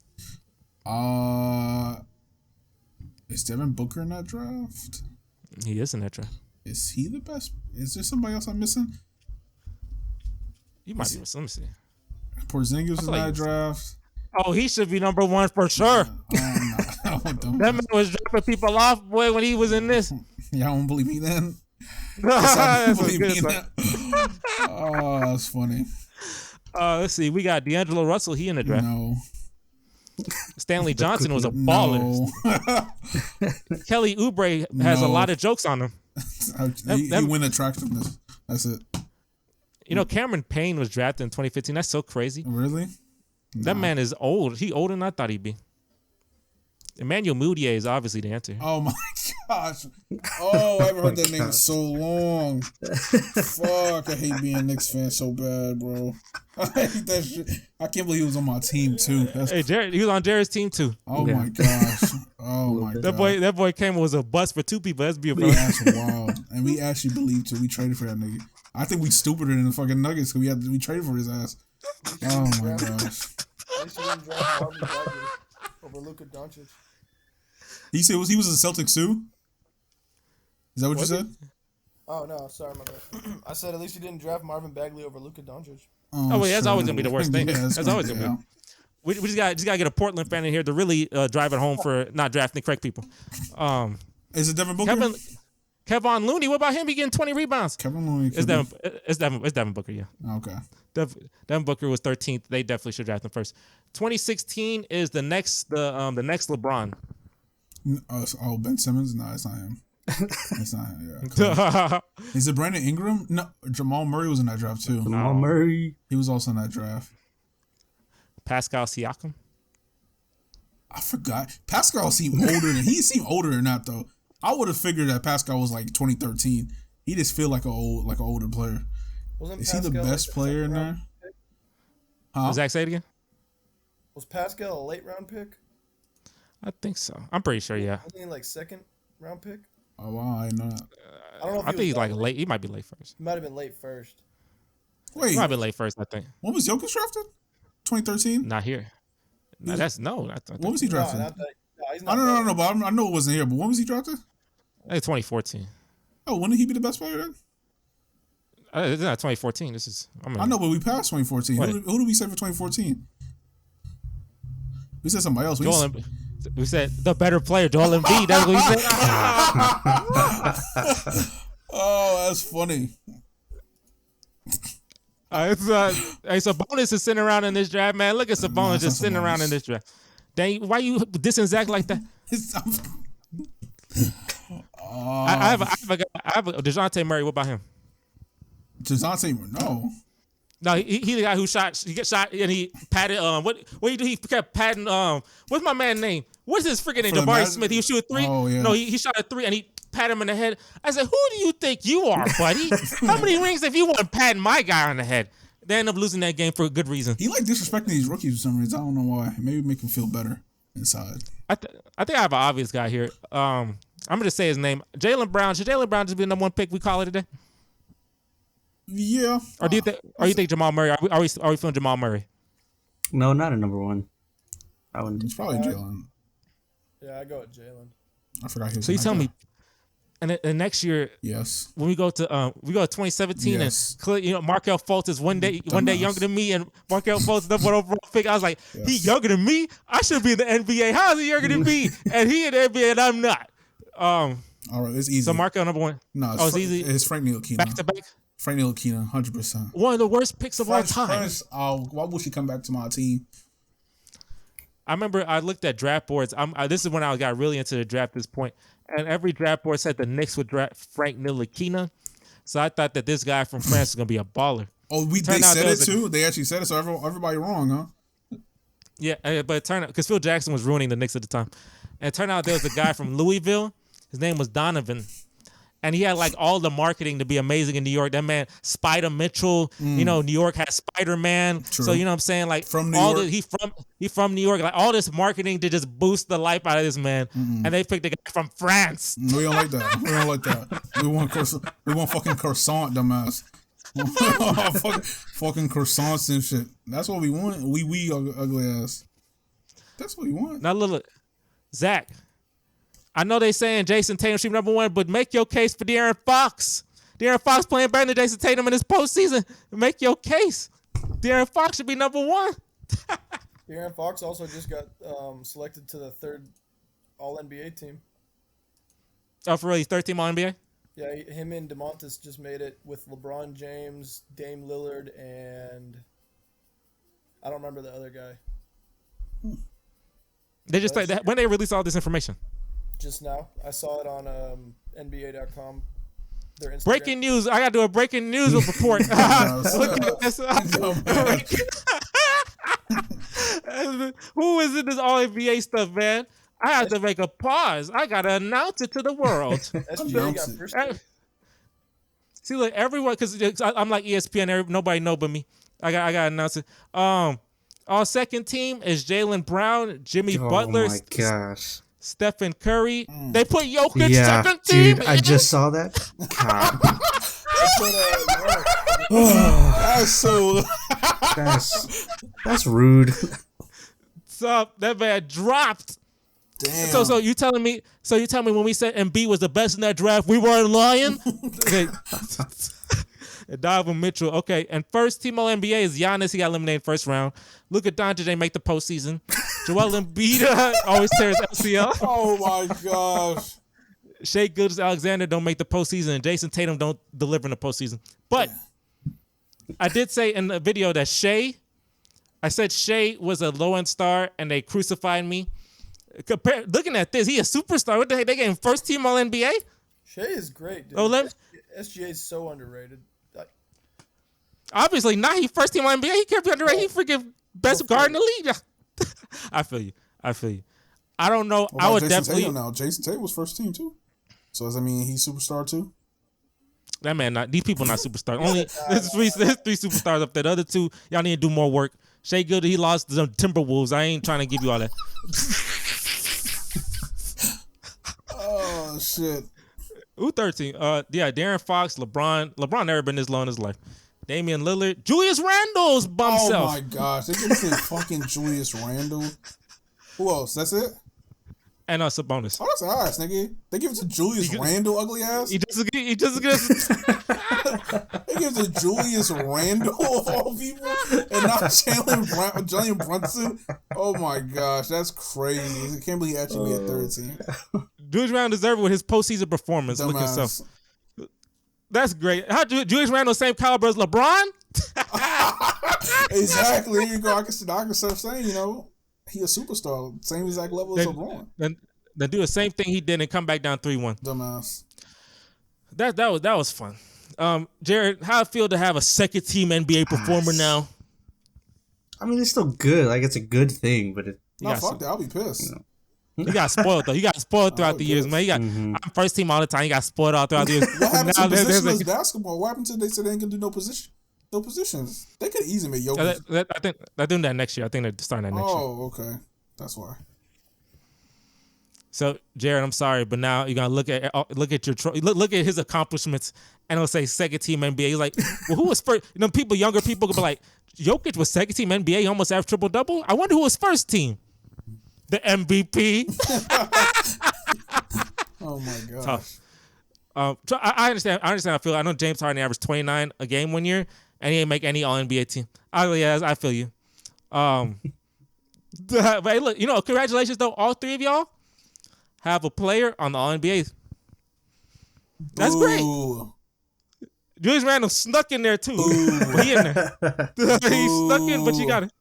Is Devin Booker in that draft? He is in that draft. Is he the best? Is there somebody else I'm missing? You might be. Let me see. Porzingis in like that he's- draft. Oh, he should be number 1 for sure. I want them. That man was dropping people off, boy, when he was in this. Y'all don't believe me then? That's a Believe good me one. then? Oh, that's funny. Let's see. We got D'Angelo Russell. He in the draft. No. Stanley Johnson was a baller. No. Kelly Oubre has a No. lot of jokes on him. He win attractiveness. That's it. You know, Cameron Payne was drafted in 2015. That's so crazy. Really? That man is old. He older than I thought he'd be. Emmanuel Mudiay is obviously the answer. Oh my gosh. Oh, I haven't heard that name in so long. Fuck, I hate being a Knicks fan so bad, bro. I hate that shit. I can't believe he was on my team too. That's, Hey, Jared, he was on Jared's team too. oh my gosh. Oh my god. That boy came and was a bust for 2 people. That's beautiful. That's wild. And we actually believed it. We traded for that nigga. I think we stupider than the fucking Nuggets because we traded for his ass. Oh my gosh. At least you didn't draft Marvin Bagley over Luka Doncic. He said he was a Celtics too? Is that what you said? Oh no, sorry, my bad. I said at least you didn't draft Marvin Bagley over Luka Doncic. Oh, wait, that's always gonna be the worst thing. Yeah, That's always gonna be. We just gotta get a Portland fan in here to really drive it home for not drafting the correct people. Is it Devin Booker? Kevon Looney, what about him? He getting 20 rebounds. Kevin Looney. It's Devin Booker, yeah. Okay. Devin Booker was 13th. They definitely should draft him first. 2016 is the next LeBron. Oh, Ben Simmons? No, it's not him. It's not him. Yeah. Is it Brandon Ingram? No, Jamal Murray was in that draft too. Jamal Murray. He was also in that draft. Pascal Siakam. I forgot. Pascal seemed older than he seemed older than that though. I would have figured that Pascal was like 2013. He just feel like an older player. Wasn't Is he the Pascal, best like, a player in second there? round pick? Huh? Zach, say it again. Was Pascal a late round pick? I think so. I'm pretty sure, yeah. Wasn't he like second round pick? Oh wow, I know that. I don't know. If I think he he's was like that late. He might be late first. He might have been late first. Wait, He might be late first, I think. when was Jokic drafted? 2013. Not here. No, that's no. I think When was he No, drafted? not that. No, he's I not. don't know, but I know it wasn't here. But when was he drafted? 2014. Oh, when did he be the best player then? It's not 2014. This is. I know, but we passed 2014. What? Who did we say for 2014? We said somebody else. We said the better player, Joel Embiid. That's what we said. Oh, that's funny. It's Sabonis is sitting around in this draft, man. Look at Sabonis just sitting around in this draft. Dang, why you dissing Zach like that? I have a DeJounte Murray. What about him? DeJounte, no. No, he the guy who shot. He get shot and he patted. What he do? He kept patting. What's my man's name? What's his freaking name? For the Jabari Magic? Smith. He was shoot a 3. Oh, yeah. No, he shot a 3 and he pat him in the head. I said, who do you think you are, buddy? How many rings have you won patting my guy on the head? They end up losing that game for a good reason. He like disrespecting these rookies for some reason. I don't know why. Maybe make him feel better inside. I think I have an obvious guy here. I'm gonna just say his name. Jaylen Brown. Should Jaylen Brown just be the number 1 pick? We call it today. Yeah. Or do you think? Or you think Jamal Murray? Are we feeling Jamal Murray? No, not a number 1. I wouldn't. It's probably Jalen. Yeah, I go with Jalen. I forgot he was. So you in tell that me, draft. And then next year, Yes. when we go to 2017, Yes. and Markelle Fultz is one day younger than me, and Markelle Fultz is number one overall pick. I was like, Yes. he younger than me? I should be in the NBA. How is he younger than me? And he in the NBA and I'm not. All right, it's easy. So Markelle number one. No, it's easy. It's Frank Ntilikina. Back to back. Frank Ntilikina, 100%. One of the worst picks of all time. Why would she come back to my team? I remember I looked at draft boards. This is when I got really into the draft at this point. And every draft board said the Knicks would draft Frank Ntilikina. So I thought that this guy from France was going to be a baller. Oh, they said it too? They actually said it, so everybody wrong, huh? Yeah, but it turned out, because Phil Jackson was ruining the Knicks at the time. And it turned out there was a guy from Louisville. His name was Donovan. And he had like all the marketing to be amazing in New York. That man, Spider Mitchell, New York has Spider-Man. True. So you know what I'm saying? Like from New York. He from New York. Like all this marketing to just boost the life out of this man. And they picked a guy from France. We don't like that. We don't like that. We want fucking croissant, dumbass. fucking croissants and shit. That's what we want. We ugly ass. That's what we want. Now look, Zach. I know they saying Jason Tatum should be number one, but make your case for De'Aaron Fox. De'Aaron Fox playing better than Jason Tatum in this postseason. Make your case. De'Aaron Fox should be number one. De'Aaron Fox also just got selected to the 3rd All-NBA team. Oh, for real? He's 13 All-NBA? Yeah, him and DeMontis just made it with LeBron James, Dame Lillard, and I don't remember the other guy. They just like that when they release all this information. Just now. I saw it on NBA.com. Their Instagram. Breaking news. I got to do a breaking news report. Look at this. Who is in this All-NBA stuff, man? I have to make a pause. I got to announce it to the world. SGA got first team. See, look, everyone, because I'm like ESPN, nobody know but me. I got to announce it. All second team is Jaylen Brown, Jimmy Butler. Oh, my gosh. Stephen Curry. They put Jokic second dude, team. I just saw that. God. That's so. That's rude. So that man dropped. Damn. So you telling me? So you tell me when we said Embiid was the best in that draft, we weren't lying? Okay. Donovan Mitchell. Okay, and first team All NBA is Giannis. He got eliminated first round. Luka Doncic didn't make the postseason. Joel Embiid always tears LCL. Oh my gosh. Shai Gilgeous-Alexander don't make the postseason, and Jason Tatum don't deliver in the postseason. But I did say in the video that I said Shai was a low-end star, and they crucified me. Looking at this, he a superstar. What the heck? They gave him first team All NBA? Shai is great, dude. SGA is so underrated. Obviously not. He first team All NBA. He can't be underrated. He freaking best guard in the league. I feel you. I don't know. I would Jason definitely. Tatum now. Jason Tatum was first team too. So does that mean he's superstar too? That man, these people not superstars. Only there's three superstars up there. The other two, y'all need to do more work. Shai Gilgeous, he lost to the Timberwolves. I ain't trying to give you all that. Oh shit. Who 13? Yeah, De'Aaron Fox, LeBron. LeBron never been this low in his life. Damian Lillard, Julius Randle's bum self. Oh my gosh, they can say fucking Julius Randle. Who else? That's it. And Sabonis. Oh, that's ass, nigga. They give it to Julius Randle, ugly ass. He just They give it to Julius Randle of all people, and not Jalen Brunson. Oh my gosh, that's crazy. I can't believe he actually made 13. Julius Randle deserved it with his postseason performance. Look at himself. That's great. How Julius Randle the same caliber as LeBron? Exactly. There you go. I can start saying, he a superstar, same exact level as LeBron. Then do the same thing he did and come back down 3-1. Dumbass. That was fun. Jared, how it feel to have a second team NBA performer now? I mean, it's still good. Like, it's a good thing, but Fuck that. I'll be pissed. You got spoiled though. You got spoiled throughout the years, man. I'm first team all the time. You got spoiled all throughout the years. What happened to positionless basketball? What happened to they said they ain't gonna do no positions? They could easily make Jokic. I think they're doing that next year. I think they're starting that next year. Oh, okay. That's why. So, Jared, I'm sorry, but now you're gonna look at look at his accomplishments, and it'll say second team NBA. He's like, well, who was first? Younger people could be like, Jokic was second team NBA. He almost averaged triple double. I wonder who was first team. The MVP. Oh my gosh. Tough. So I understand. I understand. I feel. I know James Harden averaged 29 a game one year, and he didn't make any All NBA team. I feel you. But hey, look, congratulations though. All three of y'all have a player on the All NBA. That's great. Julius Randle snuck in there too. He in there. He snuck in, but you got it.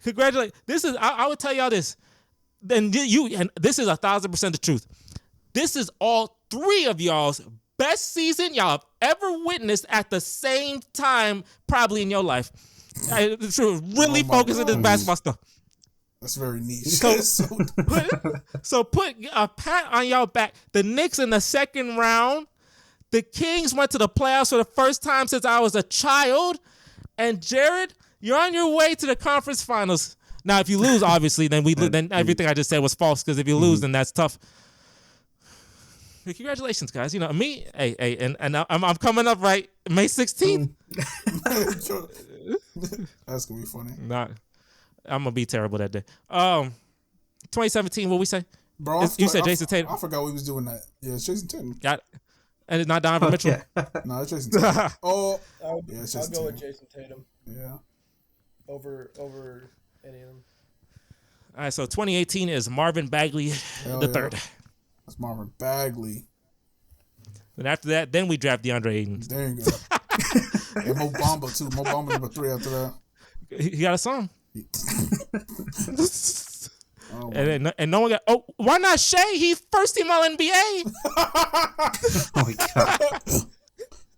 Congratulations. This is. I would tell y'all this. And this is 1,000% the truth. This is all three of y'all's best season y'all have ever witnessed at the same time, probably in your life. Really focus on this basketball stuff. That's very niche. So put a pat on y'all back. The Knicks in the second round. The Kings went to the playoffs for the first time since I was a child. And Jared, you're on your way to the conference finals. Now, if you lose, obviously, then everything I just said was false. Because if you lose, then that's tough. Congratulations, guys. Me, and I'm coming up right May 16th. That's gonna be funny. Not, I'm gonna be terrible that day. 2017. What we say? Bro, you said Jason Tatum. I forgot we was doing that. Yeah, it's Jason Tatum. Got it. And it's not Donovan Mitchell. Yeah. No, it's Jason Tatum. I'll go with Jason Tatum. Yeah. Over any of them. All right, so 2018 is Marvin Bagley the third. That's Marvin Bagley. And after that, then we draft DeAndre Ayton. There you go. And Mo Bamba too. Mo Bamba number 3 after that. He got a song. And no one got. Oh, why not Shea? He's first team All NBA. Oh my god.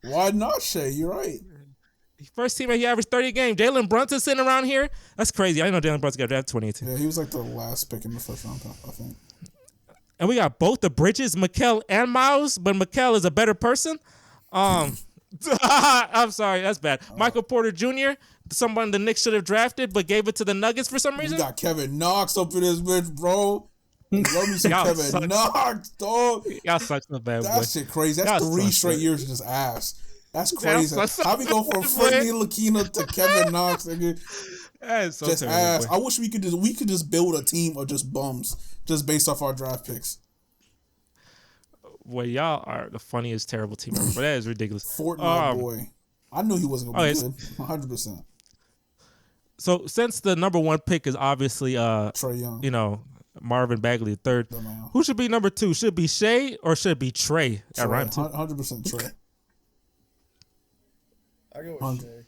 Why not Shea? You're right. First team, he averaged 30 a game. Jalen Brunson sitting around here. That's crazy. I didn't know Jalen Brunson got drafted 2018. Yeah, he was like the last pick in the first round, I think. And we got both the Bridges, Mikal and Miles, but Mikal is a better person. I'm sorry, that's bad. Michael Porter Jr., someone the Knicks should have drafted, but gave it to the Nuggets for some reason. You got Kevin Knox up in this bitch, bro. Love me some Kevin Knox, dog. Y'all suck so bad, boy. That shit crazy. That's 3 straight years of just ass. That's crazy. How we go from Frankie Lakina to Kevin Knox, nigga? That's so just terrible, ass. boy. I wish we could just build a team of just bums, just based off our draft picks. Well, y'all are the funniest, terrible team ever. But that is ridiculous. Fortnite boy. I knew he wasn't going to be good. 100%. So, since the number 1 pick is obviously Trae Young. Marvin Bagley the third, who should be number 2? Should it be Shea or should it be Trae? 100% Trae. I go with Shea.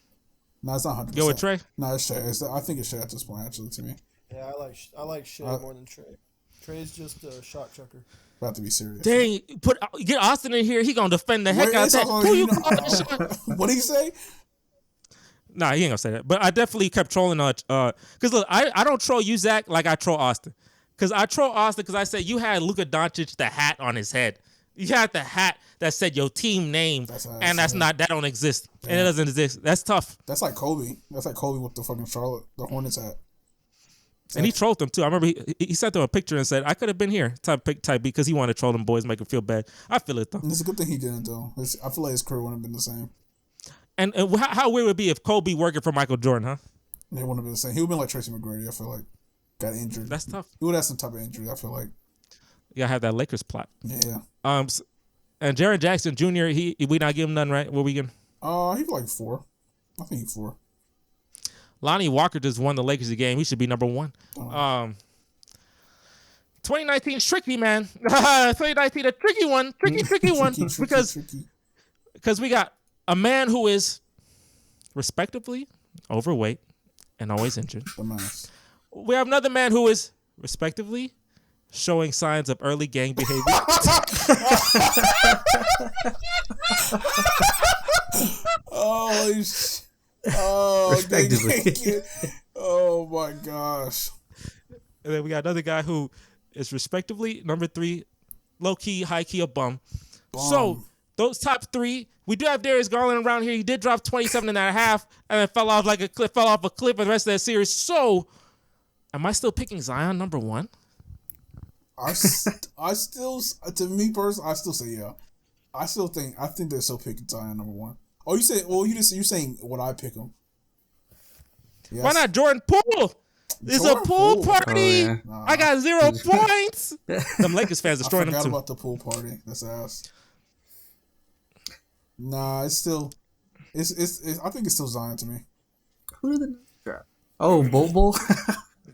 No, it's not 100%. Go with Trae? No, it's Shea. I think it's Shea at this point, actually, to me. Yeah, I like Shea more than Trae. Trae's just a shot chucker. About to be serious. Dang, get Austin in here. He gonna defend the heck out of that. Who you call that shot? What did he say? Nah, he ain't gonna say that. But I definitely kept trolling because look, I don't troll you, Zach, like I troll Austin. Because I troll Austin because I said you had Luka Doncic the hat on his head. You had the hat that said your team name, that don't exist, and it doesn't exist. That's tough. That's like Kobe. That's like Kobe with the fucking Charlotte, the Hornets hat. And he trolled them too. I remember he sent them a picture and said, "I could have been here." Type B because he wanted to troll them boys, make them feel bad. I feel it though. It's a good thing he didn't though. I feel like his career wouldn't have been the same. And how weird would it be if Kobe working for Michael Jordan, huh? It wouldn't have been the same. He would have been like Tracy McGrady. I feel like got injured. That's tough. He would have some type of injury. I feel like. You gotta have that Lakers plot. Yeah. And Jaren Jackson Jr. We not give him none, right? What we getting? He's like 4. I think he's 4. Lonnie Walker just won the Lakers the game. He should be number 1. 2019 is tricky, man. 2019 a tricky one. Tricky one. Because we got a man who is respectively overweight and always injured. We have another man who is respectively showing signs of early gang behavior. Respectively. Oh my gosh. And then we got another guy who is respectively number 3, low key, high key, a bum. So those top 3, we do have Darius Garland around here. He did drop 27 and a half and then fell off a cliff for the rest of that series. So am I still picking Zion number 1? I still, to me personally, I still say yeah. I think they're still picking Zion number 1. Oh, you say, you're saying would I pick him? Yes. Why not Jordan Poole? It's a pool party. Oh, yeah. I got 0 points. Them Lakers fans destroying them too. I forgot about the pool party. That's ass. Nah, it's still, it's. I think it's still Zion to me. Who did the Knicks draft? Oh, Bobo.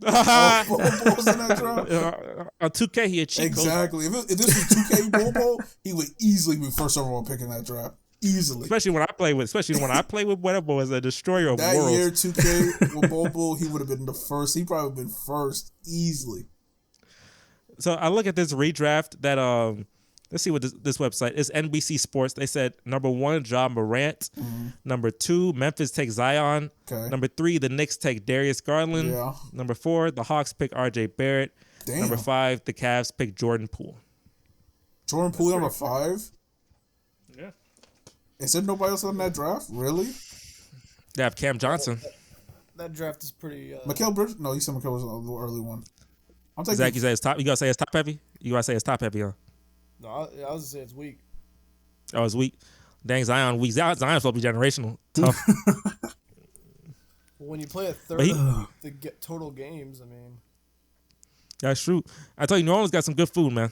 Oh, Bobo's in that draft. On 2K, he a cheat code. Exactly. If this was 2K Bobo, he would easily be first overall pick in that draft. Easily. Especially when I play with whatever as a destroyer of That worlds. year 2K with Bobo, he would have been the first. He probably would have been first easily. So I look at this redraft that let's see what this website is. NBC Sports. They said number 1, Ja Morant. Mm-hmm. Number 2, Memphis takes Zion. Okay. Number 3, the Knicks take Darius Garland. Yeah. Number 4, the Hawks pick R.J. Barrett. Damn. Number 5, the Cavs pick Jordan Poole. Jordan Poole number 5. Yeah. Is there nobody else on that draft? Really? They have Cam Johnson. That draft is pretty. Mikal Bridges? No, you said Mikal was a little early one. I'm taking. Zach, you say it's top. You gotta say it's top heavy. You gotta say it's top heavy, huh? No, I was gonna say it's weak. Oh, it's weak. Dang, Zion weak. Zion's supposed to be generational. Tough. Well, when you play a third But he- of the total games, I mean, That's true. I tell you, New Orleans got some good food, man.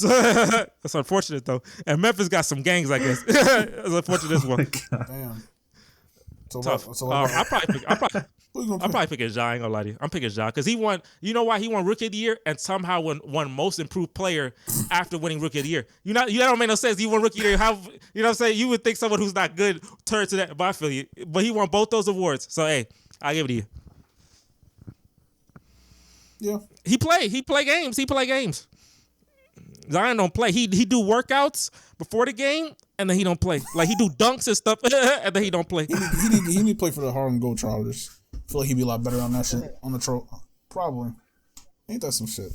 That's unfortunate though. And Memphis got some gangs, I guess. That's unfortunate this one. Damn. So Tough. What, so I'm probably who you gonna pick? picking Ja. I ain't gonna lie to you. I'm picking Ja because he won. You know why he won Rookie of the Year and somehow won Most Improved Player after winning Rookie of the Year. That don't make no sense. He won Rookie of the Year. How you know what I'm saying? You would think someone who's not good turned to that. But I feel you. But he won both those awards. So hey, I'll give it to you. Yeah. He play games. Zion don't play. He do workouts before the game and then he don't play. Like he do dunks and stuff and then he don't play. He need to play for the Harlem Globetrotters. I feel like he'd be a lot better on that shit. On the probably. Ain't that some shit?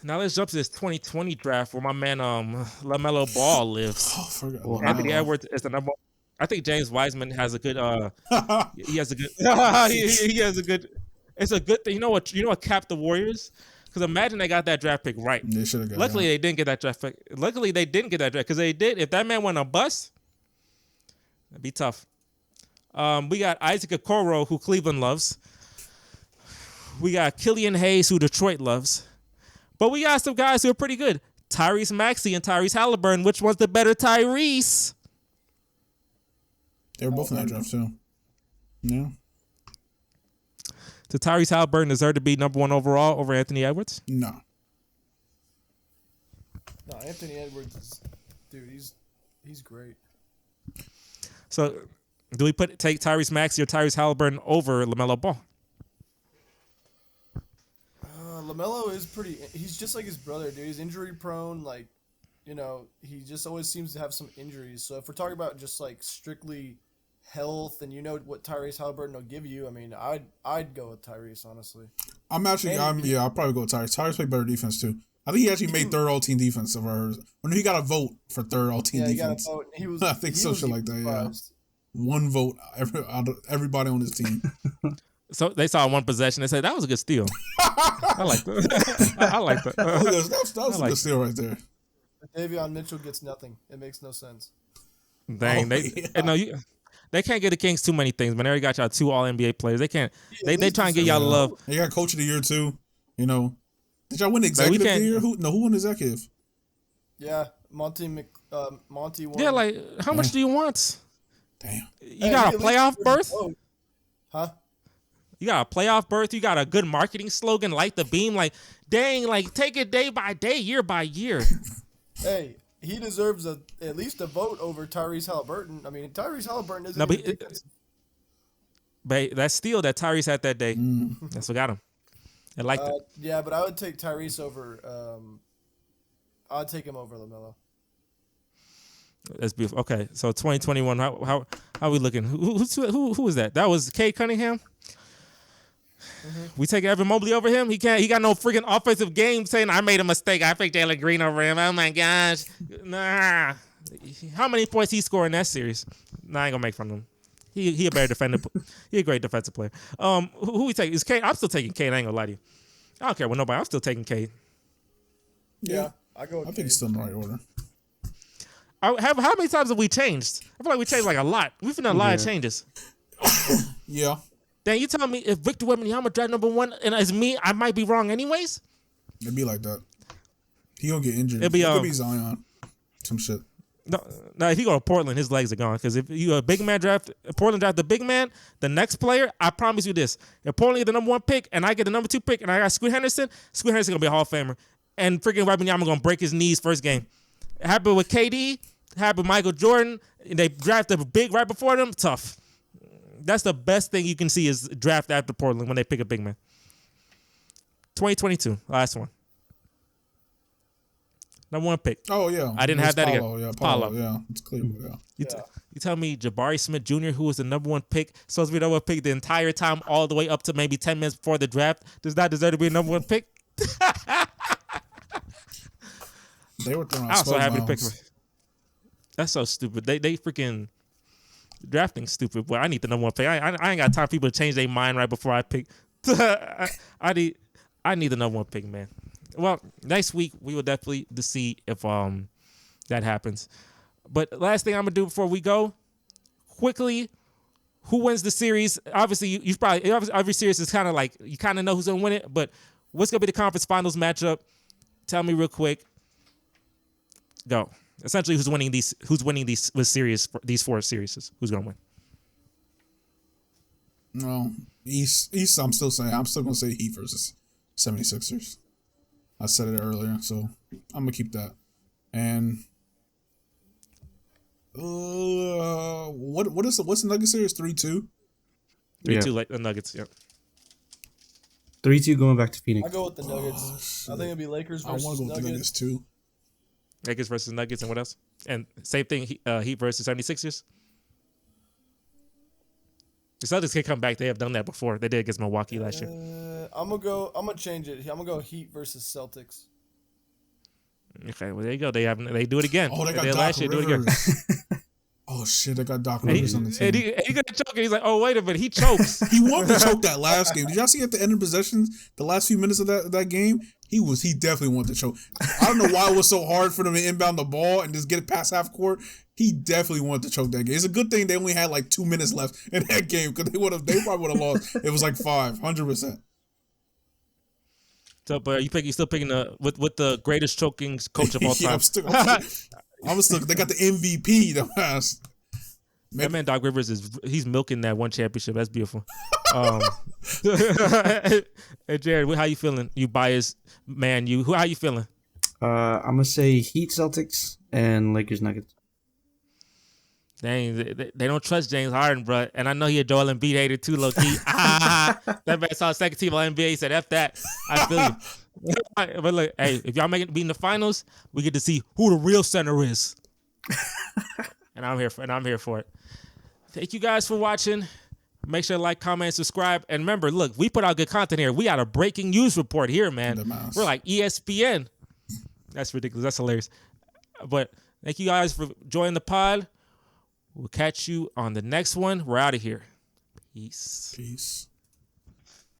Now let's jump to this 2020 draft where my man LaMelo Ball lives. Oh, I forgot. Well, Anthony Edwards is the number. I think James Wiseman has a good. He has a good. he has a good. It's a good thing. You know what capped the Warriors? Because imagine they got that draft pick right. They should have got. Luckily, they didn't get that draft pick. Luckily, they didn't get that draft because they did. If that man went on bust, that'd be tough. We got Isaac Okoro, who Cleveland loves. We got Killian Hayes, who Detroit loves. But we got some guys who are pretty good. Tyrese Maxey and Tyrese Halliburton. Which one's the better Tyrese? They were both in that draft too. Yeah. Does Tyrese Halliburton deserve to be number 1 overall over Anthony Edwards? No. no, Anthony Edwards is, dude, he's great. So, do we take Tyrese Maxey or Tyrese Halliburton over LaMelo Ball? LaMelo is pretty. He's just like his brother, dude. He's injury prone. Like, he just always seems to have some injuries. So if we're talking about just like strictly health and what Tyrese Halliburton will give you, I mean, I'd go with Tyrese, honestly. I'll probably go with Tyrese. Tyrese played better defense too. I think he actually made third all team defense of ours. When he got a vote for third all team defense. He got a vote. He was. I think so, shit like that. surprised. Yeah, 1 vote out of everybody on his team. So they saw one possession. They said that was a good steal. I like that. I like that. That was a good steal right there. Davion Mitchell gets nothing. It makes no sense. Dang, they can't get the Kings too many things, man. They already got y'all 2 All NBA players. They can't. They try and get y'all love. They got Coach of the Year too. Did y'all win Executive of the Year? Who won Executive? Yeah, Monty won. Yeah, like how much do you want? Damn. You got a playoff berth? Huh? You got a playoff berth. You got a good marketing slogan, light the beam. Like, dang, like take it day by day, year by year. Hey, he deserves at least a vote over Tyrese Halliburton. I mean, Tyrese Halliburton isn't. But that steal that Tyrese had that day, that's what got him. I like that. Yeah, but I would take Tyrese over. I'd take him over LaMelo. That's beautiful. Okay, so 2021. How are we looking? Who was that? That was Cade Cunningham. Mm-hmm. We take Evan Mobley over him. He got no freaking offensive game saying I made a mistake. I picked Jalen Green over him. Oh my gosh. Nah. How many points he scored in that series? Nah, I ain't gonna make fun of him. He a better defender. He a great defensive player. Who we take? Is Cade? I'm still taking Cade. I ain't gonna lie to you. I don't care what nobody. I'm still taking Cade. Yeah, I go. I think it's still in the right order. How many times have we changed? I feel like we changed like a lot. We've done a lot of changes. Yeah. Then you tell me if Victor Wembanyama draft number 1 and it's me, I might be wrong anyways. It'd be like that. He gonna get injured. It'd be Zion. some shit. No, if you go to Portland, his legs are gone. Because if you a big man Portland draft the big man, the next player, I promise you this: if Portland get the number 1 pick and I get the number 2 pick and I got Scoot Henderson gonna be a Hall of Famer, and freaking Wembanyama gonna break his knees first game. It happened with KD, it happened with Michael Jordan. And they drafted a big right before them. Tough. That's the best thing you can see is draft after Portland when they pick a big man. 2022, last one. Number 1 pick. Oh yeah, I didn't have that Paulo, again. Yeah, Paulo. Yeah, it's Cleveland. Yeah. You tell me Jabari Smith Jr., who was the number 1 pick, supposed to be the number 1 pick the entire time, all the way up to maybe 10 minutes before the draft, does not deserve to be a number 1 pick? They were throwing. I was so happy to pick him. him. That's so stupid. They freaking drafting stupid. Boy, I need the number 1 pick. I ain't got time for people to change their mind right before I pick. I need the number 1 pick, man. Well, next week we will definitely see if that happens. But last thing I'm gonna do before we go, quickly, who wins the series? Obviously, you probably every series is kind of like you kind of know who's gonna win it. But what's gonna be the conference finals matchup? Tell me real quick. Go. Essentially, who's winning these series? These 4 series. Who's gonna win? No, East. I'm still gonna say Heat versus 76ers. I said it earlier, so I'm gonna keep that. And what's the Nuggets series? 3-2. 3-2 like the Nuggets. Yeah. 3-2 going back to Phoenix. I go with the Nuggets. I think it'll be Lakers I versus want to go with the Nuggets too. Lakers versus Nuggets, and what else? And same thing, Heat versus 76ers. The Celtics can come back. They have done that before. They did against Milwaukee last year. I'm gonna change it. I'm gonna go Heat versus Celtics. Okay, well there you go. They do it again. Oh, they got did Doc last year. Do it again. Rivers. Oh shit, they got Doc Rivers on the team. And he gonna choke it. He's like, oh wait a minute, he chokes. He wanted to choke that last game. Did y'all see at the end of possessions, the last few minutes of that game? He definitely wanted to choke. I don't know why it was so hard for them to inbound the ball and just get it past half court. He definitely wanted to choke that game. It's a good thing they only had like 2 minutes left in that game because they probably would have lost. It was like 100%. So, but you still picking with the greatest choking coach of all time? Yeah, I'm still. They got the MVP. That man Doc Rivers he's milking that 1 championship. That's beautiful. Hey Jared, how you feeling? You biased man. How you feeling? I'm gonna say Heat, Celtics, and Lakers, Nuggets. Dang, they don't trust James Harden, bro. And I know he a Joel Embiid hater too, low key. That man saw second team on NBA. He said, "F that." I feel you. But look, hey, if y'all be in the finals, we get to see who the real center is. and I'm here for it. Thank you guys for watching. Make sure to like, comment, subscribe. And remember, look, we put out good content here. We got a breaking news report here, man. We're like ESPN. That's ridiculous. That's hilarious. But thank you guys for joining the pod. We'll catch you on the next one. We're out of here. Peace.